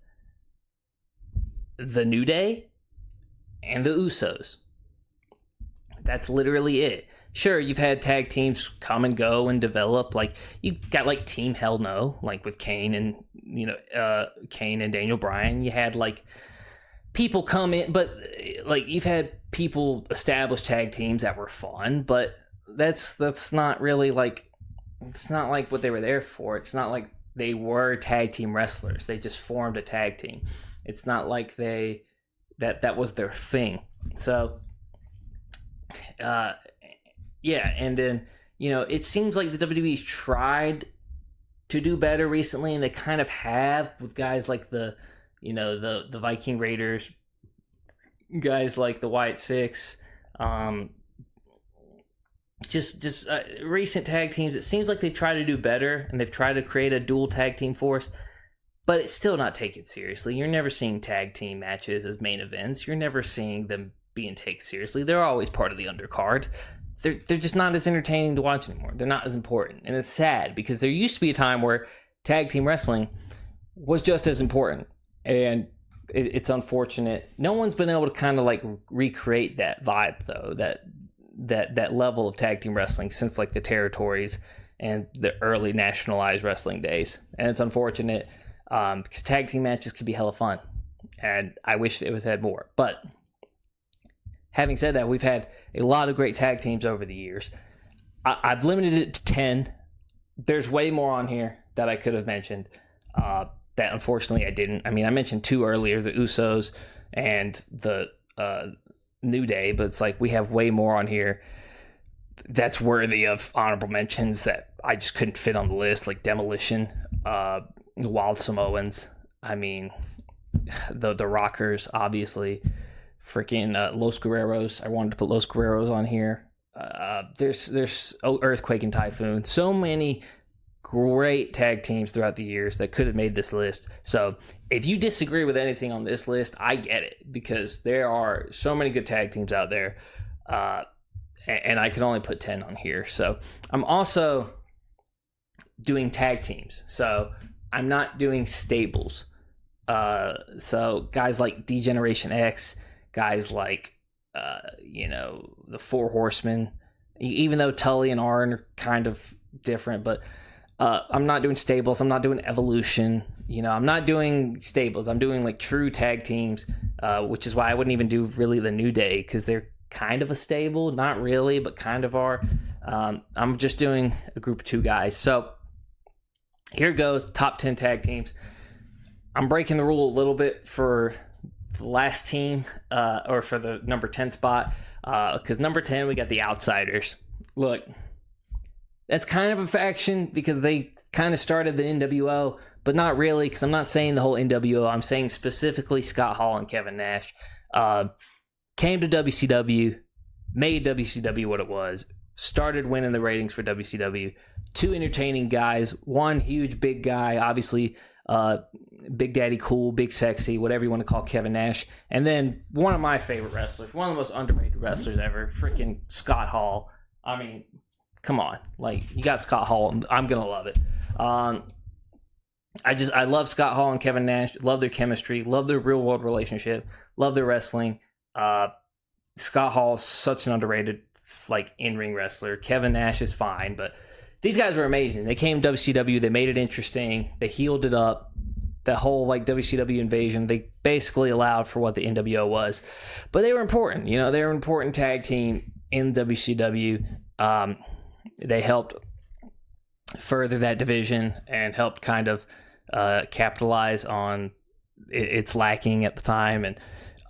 The New Day and the Usos. That's literally it. Sure, you've had tag teams come and go and develop. Like, you got like Team Hell No, like with Kane and Kane and Daniel Bryan. You had like people come in, but like you've had people establish tag teams that were fun, but that's not really like, it's not like what they were there for. It's not like they were tag team wrestlers. They just formed a tag team. It's not like that was their thing. So yeah, and then it seems like the WWE's tried to do better recently, and they kind of have with guys like the Viking Raiders, guys like the White Six, just recent tag teams. It seems like they've tried to do better, and they've tried to create a dual tag team force, but it's still not taken seriously. You're never seeing tag team matches as main events. You're never seeing them being taken seriously. They're always part of the undercard. They're just not as entertaining to watch anymore. They're not as important. And it's sad, because there used to be a time where tag team wrestling was just as important. And it's unfortunate. No one's been able to kind of like recreate that vibe, though, that level of tag team wrestling since like the territories and the early nationalized wrestling days. And it's unfortunate, because tag team matches could be hella fun. And I wish it was had more. But having said that, we've had a lot of great tag teams over the years. I've limited it to 10. There's way more on here that I could have mentioned that unfortunately I didn't. I mean, I mentioned 2 earlier, the Usos and the New Day, but it's like we have way more on here that's worthy of honorable mentions that I just couldn't fit on the list, like Demolition, the Wild Samoans. I mean, the Rockers, obviously. Freaking Los Guerreros. I wanted to put Los Guerreros on here. There's Earthquake and Typhoon. So many great tag teams throughout the years that could have made this list. So if you disagree with anything on this list, I get it, because there are so many good tag teams out there, and I can only put 10 on here. So I'm also doing tag teams. So I'm not doing stables. So guys like D-Generation X, guys like, the Four Horsemen, even though Tully and Arn are kind of different, but I'm not doing stables. I'm not doing Evolution. I'm not doing stables. I'm doing like true tag teams, which is why I wouldn't even do really the New Day, because they're kind of a stable. Not really, but kind of are. I'm just doing a group of 2 guys. So here goes, top 10 tag teams. I'm breaking the rule a little bit for the last team, or for the number 10 spot, because number 10, we got the Outsiders. Look, that's kind of a faction because they kind of started the NWO, but not really, because I'm not saying the whole NWO. I'm saying specifically Scott Hall and Kevin Nash. Came to WCW, made WCW what it was, started winning the ratings for WCW. 2 entertaining guys, one huge big guy, obviously Big Daddy Cool, Big Sexy, whatever you want to call Kevin Nash. And then one of my favorite wrestlers, one of the most underrated wrestlers ever, freaking Scott Hall. I mean, come on. Like, you got Scott Hall, I'm going to love it. I love Scott Hall and Kevin Nash, love their chemistry, love their real world relationship, love their wrestling. Scott Hall is such an underrated, like, in-ring wrestler. Kevin Nash is fine, but these guys were amazing. They came to WCW. They made it interesting. They healed it up. The whole like WCW invasion, they basically allowed for what the NWO was. But they were important. They were an important tag team in WCW. They helped further that division and helped kind of capitalize on its lacking at the time. And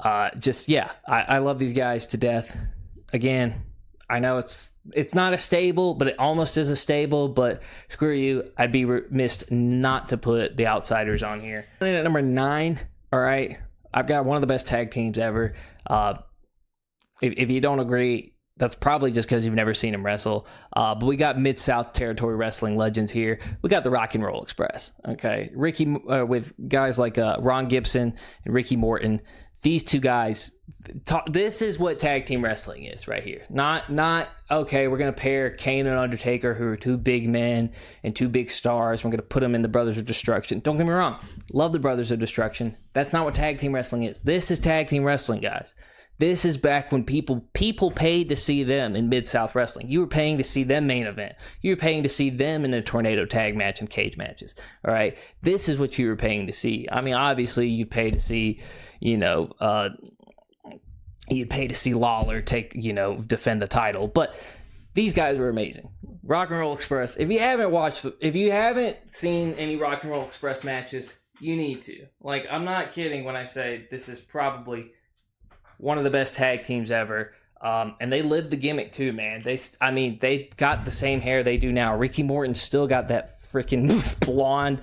I love these guys to death. Again, I know it's not a stable, but it almost is a stable. But screw you, I'd be remiss not to put the Outsiders on here. At number 9, all right, I've got one of the best tag teams ever. If you don't agree, that's probably just because you've never seen them wrestle. But we got Mid-South Territory Wrestling legends here. We got the Rock and Roll Express, okay? Ricky, with guys like Ron Gibson and Ricky Morton. These two guys, this is what tag team wrestling is right here. Not okay, we're going to pair Kane and Undertaker, who are two big men and two big stars. We're going to put them in the Brothers of Destruction. Don't get me wrong. Love the Brothers of Destruction. That's not what tag team wrestling is. This is tag team wrestling, guys. This is back when people paid to see them in Mid-South Wrestling. You were paying to see them main event. You were paying to see them in a tornado tag match and cage matches. All right? This is what you were paying to see. I mean, obviously, you pay to see, you'd pay to see Lawler defend the title. But these guys were amazing. Rock and Roll Express. If you haven't seen any Rock and Roll Express matches, you need to. Like, I'm not kidding when I say this is probably one of the best tag teams ever. And they lived the gimmick too, man. They got the same hair they do now. Ricky Morton still got that freaking blonde,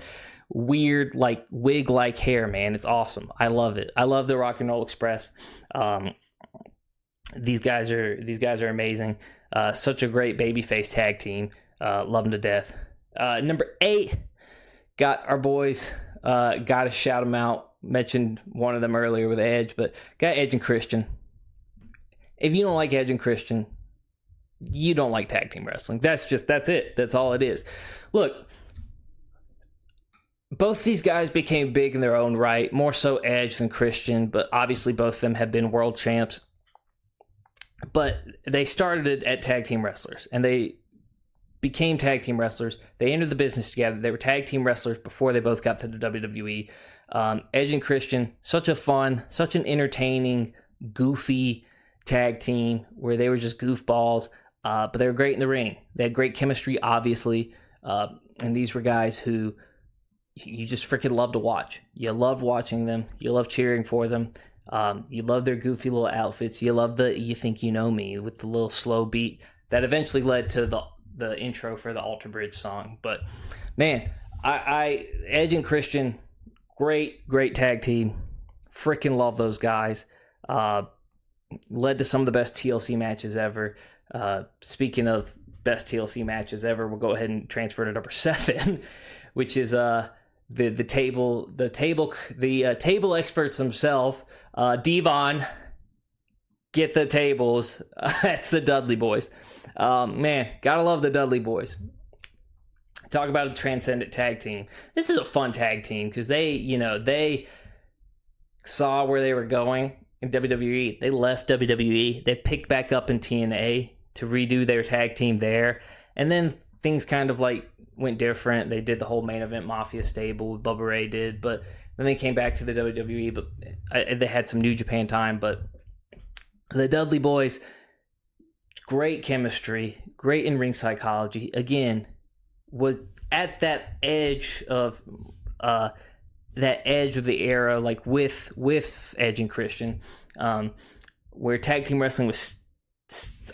weird, like wig-like hair, man. It's awesome. I love it. I love the Rock and Roll Express. These guys are amazing. Such a great babyface tag team. Love them to death. Number 8, got our boys. Got to shout them out. Mentioned one of them earlier with Edge, but got Edge and Christian. If you don't like Edge and Christian, you don't like tag team wrestling. That's it. That's all it is. Look, both these guys became big in their own right, more so Edge than Christian, but obviously both of them have been world champs. But they started at tag team wrestlers, and they became tag team wrestlers. They entered the business together. They were tag team wrestlers before they both got to the WWE. Edge and Christian, such an entertaining, goofy tag team where they were just goofballs, but they were great in the ring. They had great chemistry, obviously, and these were guys who you just freaking love to watch. You love watching them. You love cheering for them. You love their goofy little outfits. You love the "You Think You Know Me" with the little slow beat that eventually led to the intro for the Alter Bridge song. But man, I Edge and Christian, great tag team. Freaking love those guys. Led to some of the best TLC matches ever. Speaking of best TLC matches ever, we'll go ahead and transfer to number 7, which is the table experts themselves. Devon, get the tables. That's the Dudley Boys. Man, gotta love the Dudley Boys. Talk about a transcendent tag team. This is a fun tag team because they saw where they were going in WWE. They left WWE. They picked back up in TNA to redo their tag team there. And then things kind of like went different. They did the whole main event Mafia stable, Bubba Ray did, but then they came back to the WWE, but they had some New Japan time. But the Dudley Boys, great chemistry, great in-ring psychology. Again, was at that edge of the era, like with Edge and Christian, where tag team wrestling was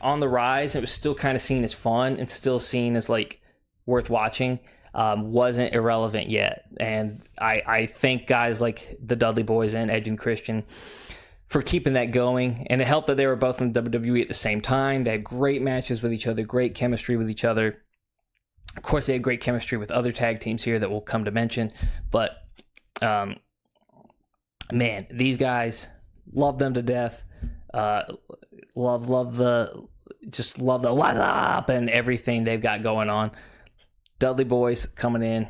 on the rise. And it was still kind of seen as fun and still seen as like worth watching. Wasn't irrelevant yet, and I thank guys like the Dudley Boys and Edge and Christian for keeping that going. And it helped that they were both in WWE at the same time. They had great matches with each other, great chemistry with each other. Of course, they had great chemistry with other tag teams here that we'll come to mention. But, man, these guys, love them to death. Love the what up and everything they've got going on. Dudley Boys coming in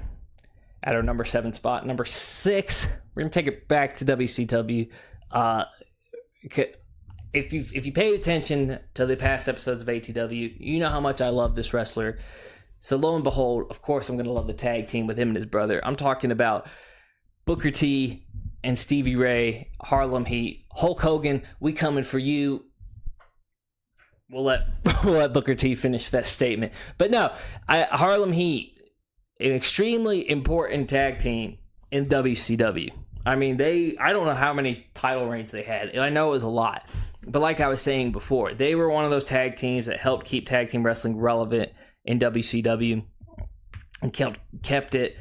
at our number 7 spot. Number 6, we're going to take it back to WCW. If you paid attention to the past episodes of ATW, you know how much I love this wrestler. So lo and behold, of course, I'm going to love the tag team with him and his brother. I'm talking about Booker T and Stevie Ray, Harlem Heat, Hulk Hogan. We coming for you. We'll let Booker T finish that statement. But no, Harlem Heat, an extremely important tag team in WCW. I mean, I don't know how many title reigns they had. I know it was a lot. But like I was saying before, they were one of those tag teams that helped keep tag team wrestling relevant in WCW and kept it,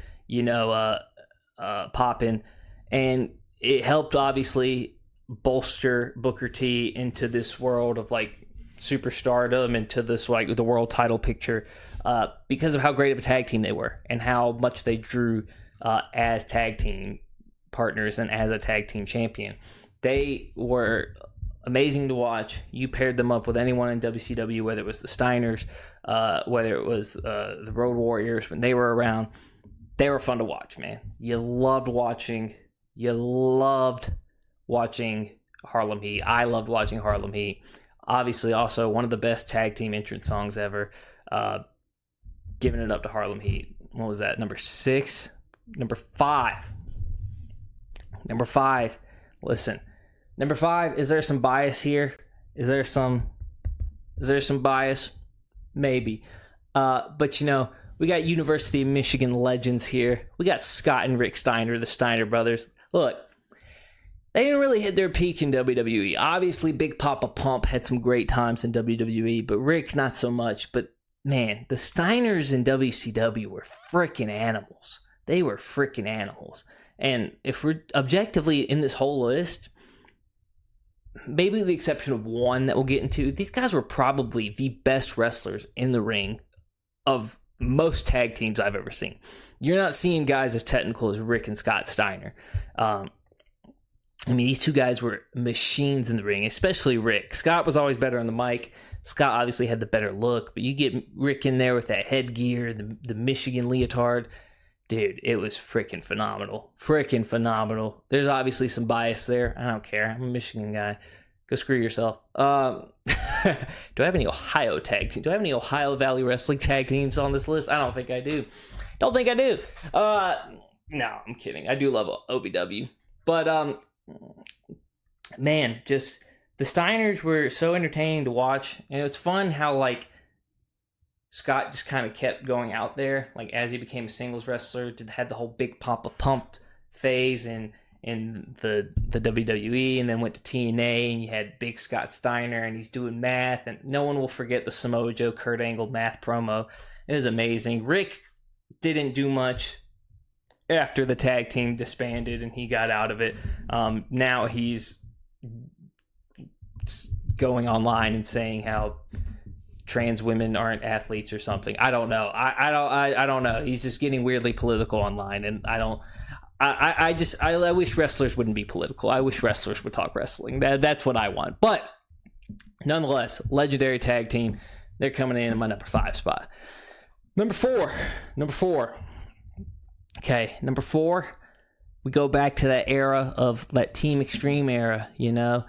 popping. And it helped, obviously, bolster Booker T into this world of, like, superstardom, into this, like, the world title picture because of how great of a tag team they were and how much they drew as tag team partners and as a tag team champion. They were amazing to watch. You paired them up with anyone in WCW, whether it was the Steiners, whether it was the Road Warriors when they were around. They were fun to watch, man. You loved watching Harlem Heat. I loved watching Harlem Heat. Obviously, also one of the best tag team entrance songs ever. Giving it up to Harlem Heat. What was that? Number 6? Number 5. Number 5. Listen. Number 5, is there some bias here? Is there some bias? Maybe. But, we got University of Michigan legends here. We got Scott and Rick Steiner, the Steiner brothers. Look, they didn't really hit their peak in WWE. Obviously, Big Papa Pump had some great times in WWE, but Rick, not so much. But, man, the Steiners in WCW were freaking animals. They were freaking animals. And if we're objectively in this whole list, maybe with the exception of one that we'll get into, these guys were probably the best wrestlers in the ring of most tag teams I've ever seen. You're not seeing guys as technical as Rick and Scott Steiner. These two guys were machines in the ring, especially Rick. Scott was always better on the mic. Scott obviously had the better look, but you get Rick in there with that headgear, the Michigan leotard. Dude, it was freaking phenomenal. Freaking phenomenal. There's obviously some bias there. I don't care. I'm a Michigan guy. Go screw yourself. Do I have any Ohio tag teams? Do I have any Ohio Valley Wrestling tag teams on this list? I don't think I do. No, I'm kidding. I do love OVW. But, man, just the Steiners were so entertaining to watch. And it's fun how, like, Scott just kind of kept going out there, like as he became a singles wrestler, had the whole Big Papa Pump phase in the WWE, and then went to TNA, and you had Big Scott Steiner, and he's doing math, and no one will forget the Samoa Joe Kurt Angle math promo. It was amazing. Rick didn't do much after the tag team disbanded and he got out of it. Now he's going online and saying how trans women aren't athletes or something. I don't know. I don't know. He's just getting weirdly political online, and I wish wrestlers wouldn't be political. I wish wrestlers would talk wrestling. That's what I want. But nonetheless, legendary tag team. They're coming in my number 5 spot. Number 4. Okay, number 4. We go back to that era of that Team Extreme era. Go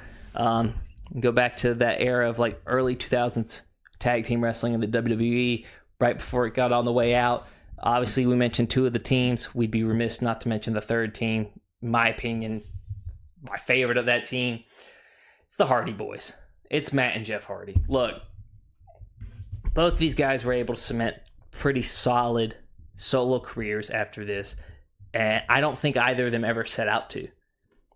back to that era of like early 2000s. Tag team wrestling in the WWE right before it got on the way out. Obviously, we mentioned 2 of the teams. We'd be remiss not to mention the third team. In my opinion, my favorite of that team, it's the Hardy Boys. It's Matt and Jeff Hardy. Look, both of these guys were able to cement pretty solid solo careers after this, and I don't think either of them ever set out to,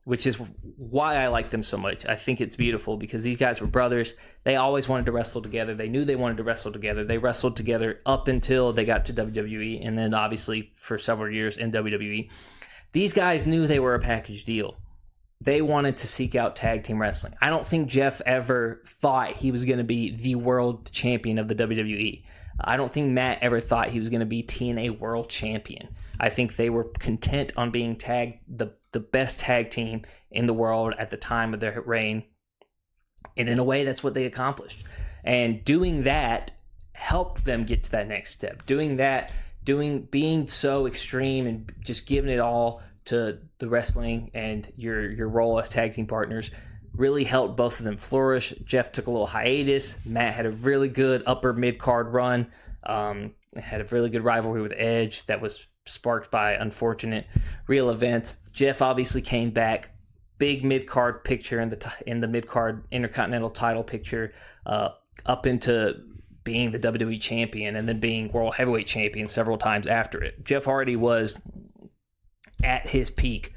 which is why I like them so much. I think it's beautiful because these guys were brothers. They always wanted to wrestle together. They knew they wanted to wrestle together. They wrestled together up until they got to WWE, and then obviously for several years in WWE. These guys knew they were a package deal. They wanted to seek out tag team wrestling. I don't think Jeff ever thought he was going to be the world champion of the WWE. I don't think Matt ever thought he was going to be TNA world champion. I think they were content on being the best tag team in the world at the time of their reign. And in a way, that's what they accomplished. And doing that helped them get to that next step. Being so extreme and just giving it all to the wrestling and your role as tag team partners really helped both of them flourish. Jeff took a little hiatus. Matt had a really good upper mid-card run. Had a really good rivalry with Edge that was sparked by unfortunate real events. Jeff obviously came back. Big mid-card picture in the mid-card Intercontinental title picture up into being the WWE champion and then being world heavyweight champion several times after it. Jeff Hardy was at his peak,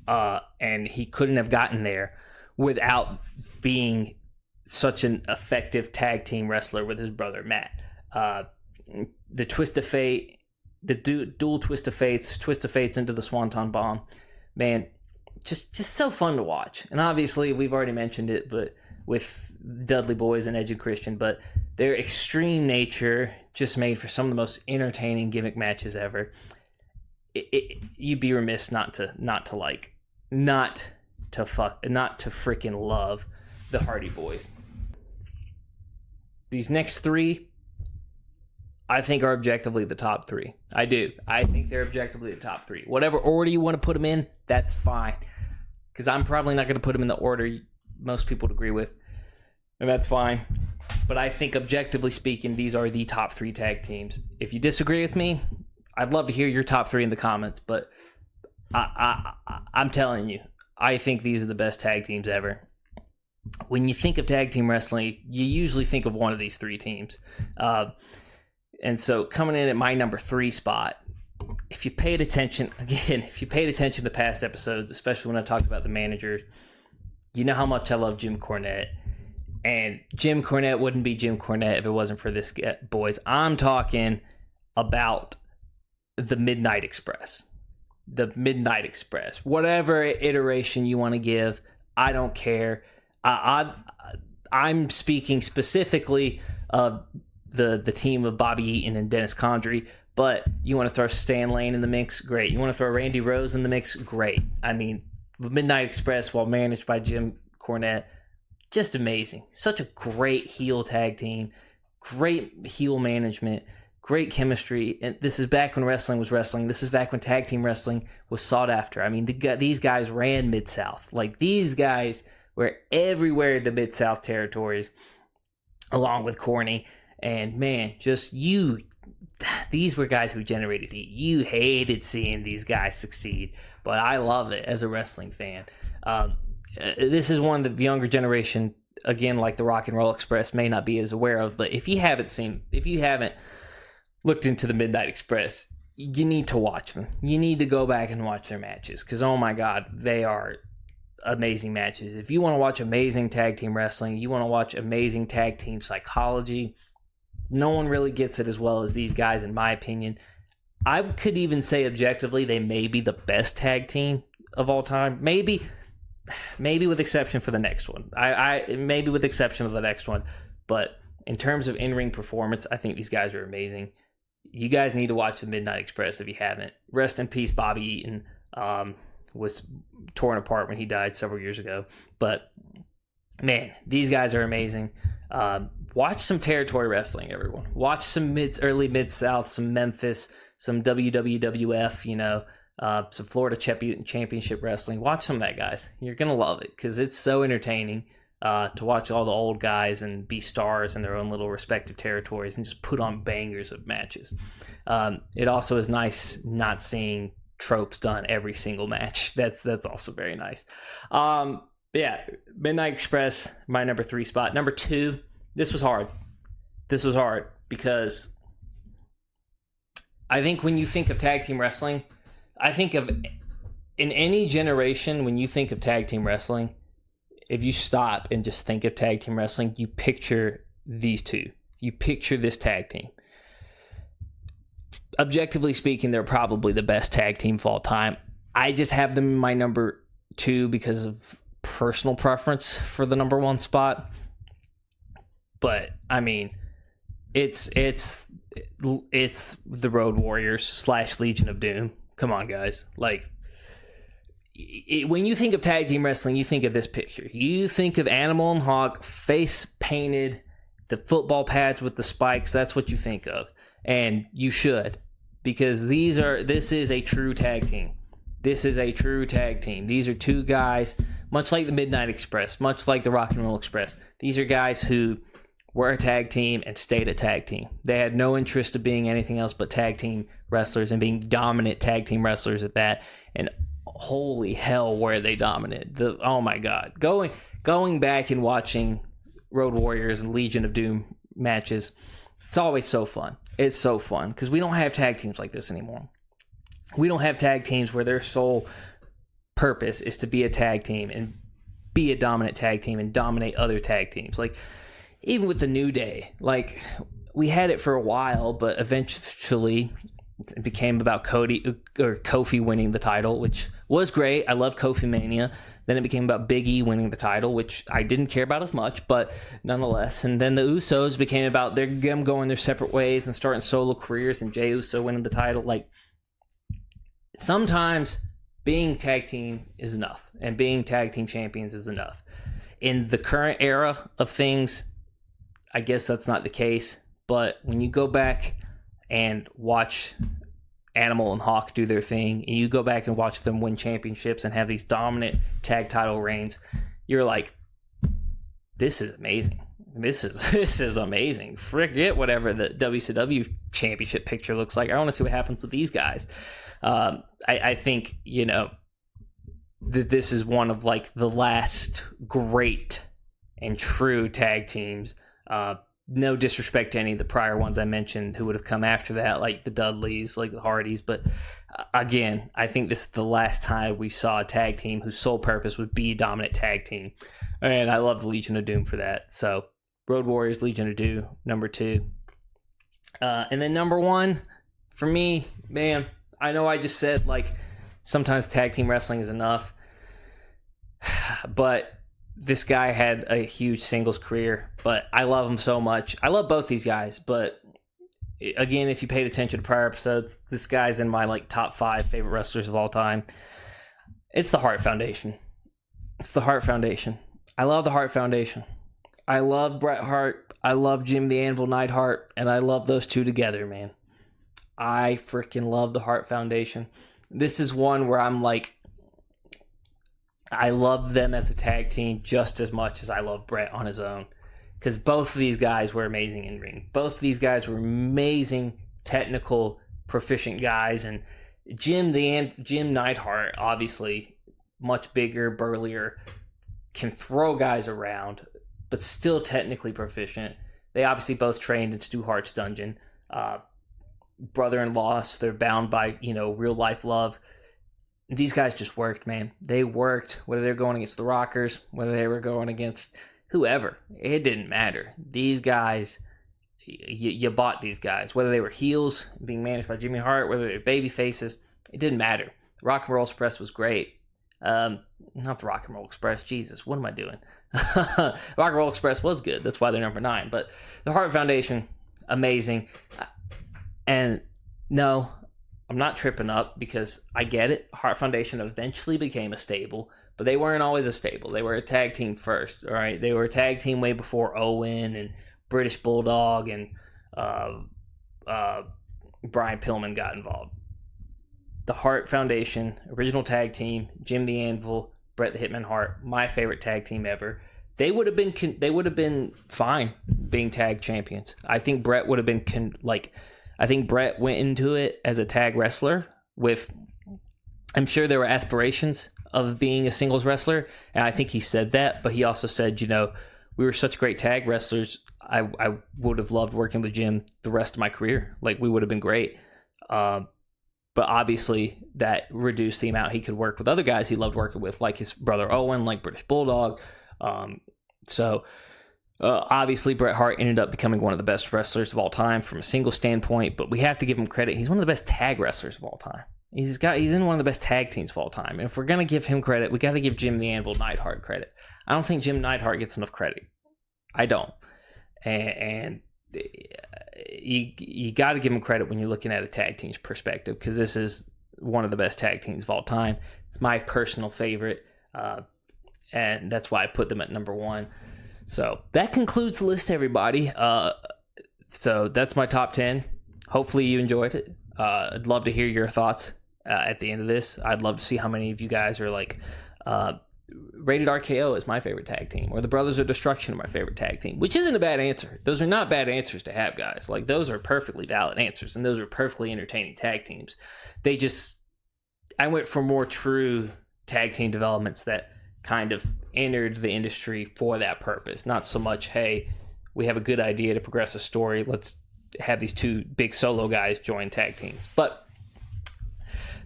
and he couldn't have gotten there without being such an effective tag team wrestler with his brother Matt. The twist of fate, the dual twist of fates into the Swanton Bomb, man, just so fun to watch. And obviously, we've already mentioned it, but with Dudley Boys and Edge and Christian, but their extreme nature just made for some of the most entertaining gimmick matches ever. You'd be remiss not to freaking love the Hardy Boys. These next three, I think, are objectively the top three. I do. I think they're objectively the top three. Whatever order you want to put them in, that's fine. Because I'm probably not going to put them in the order most people would agree with, and that's fine. But I think, objectively speaking, these are the top three tag teams. If you disagree with me, I'd love to hear your top three in the comments, but I'm telling you, I think these are the best tag teams ever. When you think of tag team wrestling, you usually think of one of these three teams. And so coming in at my number 3 spot, if you paid attention to past episodes, especially when I talked about the managers, you know how much I love Jim Cornette. And Jim Cornette wouldn't be Jim Cornette if it wasn't for this boys. I'm talking about the Midnight Express. The Midnight Express. Whatever iteration you want to give, I don't care. I'm speaking specifically of the team of Bobby Eaton and Dennis Condrey, but you want to throw Stan Lane in the mix? Great. You want to throw Randy Rose in the mix? Great. I mean, the Midnight Express, while managed by Jim Cornette, just amazing. Such a great heel tag team, great heel management, great chemistry. And this is back when wrestling was wrestling. This is back when tag team wrestling was sought after. I mean, these guys ran Mid-South. Like, these guys were everywhere in the Mid-South territories, along with Corny. And man, these were guys who generated heat. You hated seeing these guys succeed, but I love it as a wrestling fan. This is one that the younger generation, again, like the Rock and Roll Express, may not be as aware of. But if you haven't looked into the Midnight Express, you need to watch them. You need to go back and watch their matches, because oh my God, they are amazing matches. If you want to watch amazing tag team wrestling, you want to watch amazing tag team psychology, no one really gets it as well as these guys, in my opinion. I could even say objectively they may be the best tag team of all time. Maybe with exception for the next one. Maybe with exception of the next one. But in terms of in-ring performance, I think these guys are amazing. You guys need to watch the Midnight Express if you haven't. Rest in peace, Bobby Eaton. Was torn apart when he died several years ago. But man, these guys are amazing. Watch some territory wrestling, everyone. Watch some early Mid-South, some Memphis, some WWF, some Florida Championship Wrestling. Watch some of that, guys. You're going to love it, because it's so entertaining to watch all the old guys and be stars in their own little respective territories and just put on bangers of matches. It also is nice not seeing tropes done every single match. That's also very nice. Yeah, Midnight Express, my number 3 spot. Number 2, this was hard because I think when you think of tag team wrestling, I think of, in any generation, when you think of tag team wrestling, if you stop and just think of tag team wrestling, you picture these two. You picture this tag team. Objectively speaking, they're probably the best tag team of all time. I just have them in my number 2 because of personal preference for the number 1 spot. But I mean, it's the Road Warriors / Legion of Doom. Come on, guys. Like, when you think of tag team wrestling, you think of this picture. You think of Animal and Hawk, face painted, the football pads with the spikes. That's what you think of, and you should, because this is a true tag team. This is a true tag team. These are two guys, much like the Midnight Express, much like the Rock and Roll Express. These are guys who were a tag team and stayed a tag team. They had no interest of being anything else but tag team wrestlers and being dominant tag team wrestlers at that. And holy hell, were they dominant. Oh my God. Going back and watching Road Warriors and Legion of Doom matches, It's always so fun. It's so fun because we don't have tag teams like this anymore. We don't have tag teams where their sole purpose is to be a tag team and be a dominant tag team and dominate other tag teams. Like, even with the New Day, like, we had it for a while, but eventually it became about Kofi winning the title, which was great. I love Kofi Mania. Then it became about Big E winning the title, which I didn't care about as much, but nonetheless. And then the Usos became about them going their separate ways and starting solo careers, and Jey Uso winning the title. Like, sometimes being tag team is enough, and being tag team champions is enough. In the current era of things, I guess that's not the case. But when you go back and watch Animal and Hawk do their thing, and you go back and watch them win championships and have these dominant tag title reigns, you're like, this is amazing. This is amazing. Forget whatever the WCW championship picture looks like. I want to see what happens with these guys. I think, that this is one of like the last great and true tag teams. No disrespect to any of the prior ones I mentioned who would have come after that, like the Dudleys, like the Hardys. But again, I think this is the last time we saw a tag team whose sole purpose would be a dominant tag team. And I love the Legion of Doom for that. So Road Warriors, Legion of Doom, number 2. And then number 1, for me, man, I know I just said, like, sometimes tag team wrestling is enough. But this guy had a huge singles career, but I love him so much. I love both these guys, but again, if you paid attention to prior episodes, this guy's in my like top 5 favorite wrestlers of all time. It's the Hart Foundation. It's the Hart Foundation. I love the Hart Foundation. I love Bret Hart. I love Jim the Anvil Neidhart, and I love those two together, man. I freaking love the Hart Foundation. This is one where I'm like, I love them as a tag team just as much as I love Bret on his own. Because both of these guys were amazing in ring. Both of these guys were amazing, technical, proficient guys. And Jim Neidhart, obviously, much bigger, burlier, can throw guys around, but still technically proficient. They obviously both trained in Stu Hart's dungeon. Brother-in-law, so they're bound by, real life love. These guys just worked, man. They worked, whether they were going against the Rockers, whether they were going against whoever. It didn't matter. These guys, you bought these guys. Whether they were heels, being managed by Jimmy Hart, whether they were baby faces, it didn't matter. Rock and Roll Express was great. Not the Rock and Roll Express. Jesus, what am I doing? Rock and Roll Express was good. That's why they're number 9. But the Hart Foundation, amazing. And no, I'm not tripping up because I get it. Hart Foundation eventually became a stable, but they weren't always a stable. They were a tag team first, all right? They were a tag team way before Owen and British Bulldog and Brian Pillman got involved. The Hart Foundation, original tag team, Jim the Anvil, Bret the Hitman Hart, my favorite tag team ever. They would have been fine being tag champions. I think Bret would have been I think Bret went into it as a tag wrestler with, I'm sure there were aspirations of being a singles wrestler, and I think he said that, but he also said, we were such great tag wrestlers, I would have loved working with Jim the rest of my career. Like, we would have been great. But obviously that reduced the amount he could work with other guys he loved working with, like his brother Owen, like British Bulldog. Obviously, Bret Hart ended up becoming one of the best wrestlers of all time from a single standpoint, but we have to give him credit. He's one of the best tag wrestlers of all time. He's in one of the best tag teams of all time. And if we're going to give him credit, we got to give Jim the Anvil Neidhart credit. I don't think Jim Neidhart gets enough credit. I don't. And you got to give him credit when you're looking at a tag team's perspective, because this is one of the best tag teams of all time. It's my personal favorite, and that's why I put them at number 1. So that concludes the list, everybody. So that's my top 10. Hopefully you enjoyed it. I'd love to hear your thoughts at the end of this. I'd love to see how many of you guys are like, Rated RKO is my favorite tag team, or the Brothers of Destruction are my favorite tag team, which isn't a bad answer. Those are not bad answers to have, guys. Like, those are perfectly valid answers, and those are perfectly entertaining tag teams. I went for more true tag team developments that kind of entered the industry for that purpose. Not so much, hey, we have a good idea to progress a story, let's have these two big solo guys join tag teams. But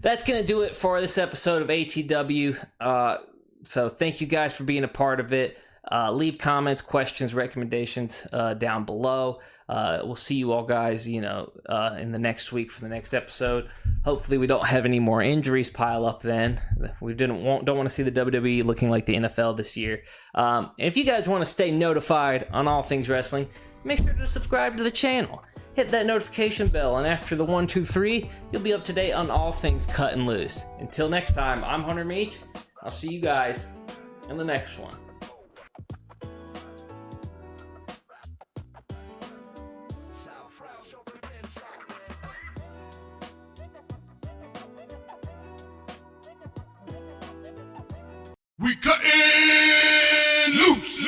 that's going to do it for this episode of ATW. So thank you guys for being a part of it. Leave comments, questions, recommendations down below. We'll see you all guys, in the next week for the next episode. Hopefully we don't have any more injuries pile up then. We don't want to see the WWE looking like the NFL this year. And if you guys want to stay notified on all things wrestling, make sure to subscribe to the channel. Hit that notification bell, and after the 1, 2, 3, you'll be up to date on all things cut and loose. Until next time, I'm Hunter Meach. I'll see you guys in the next one. We cutting loose.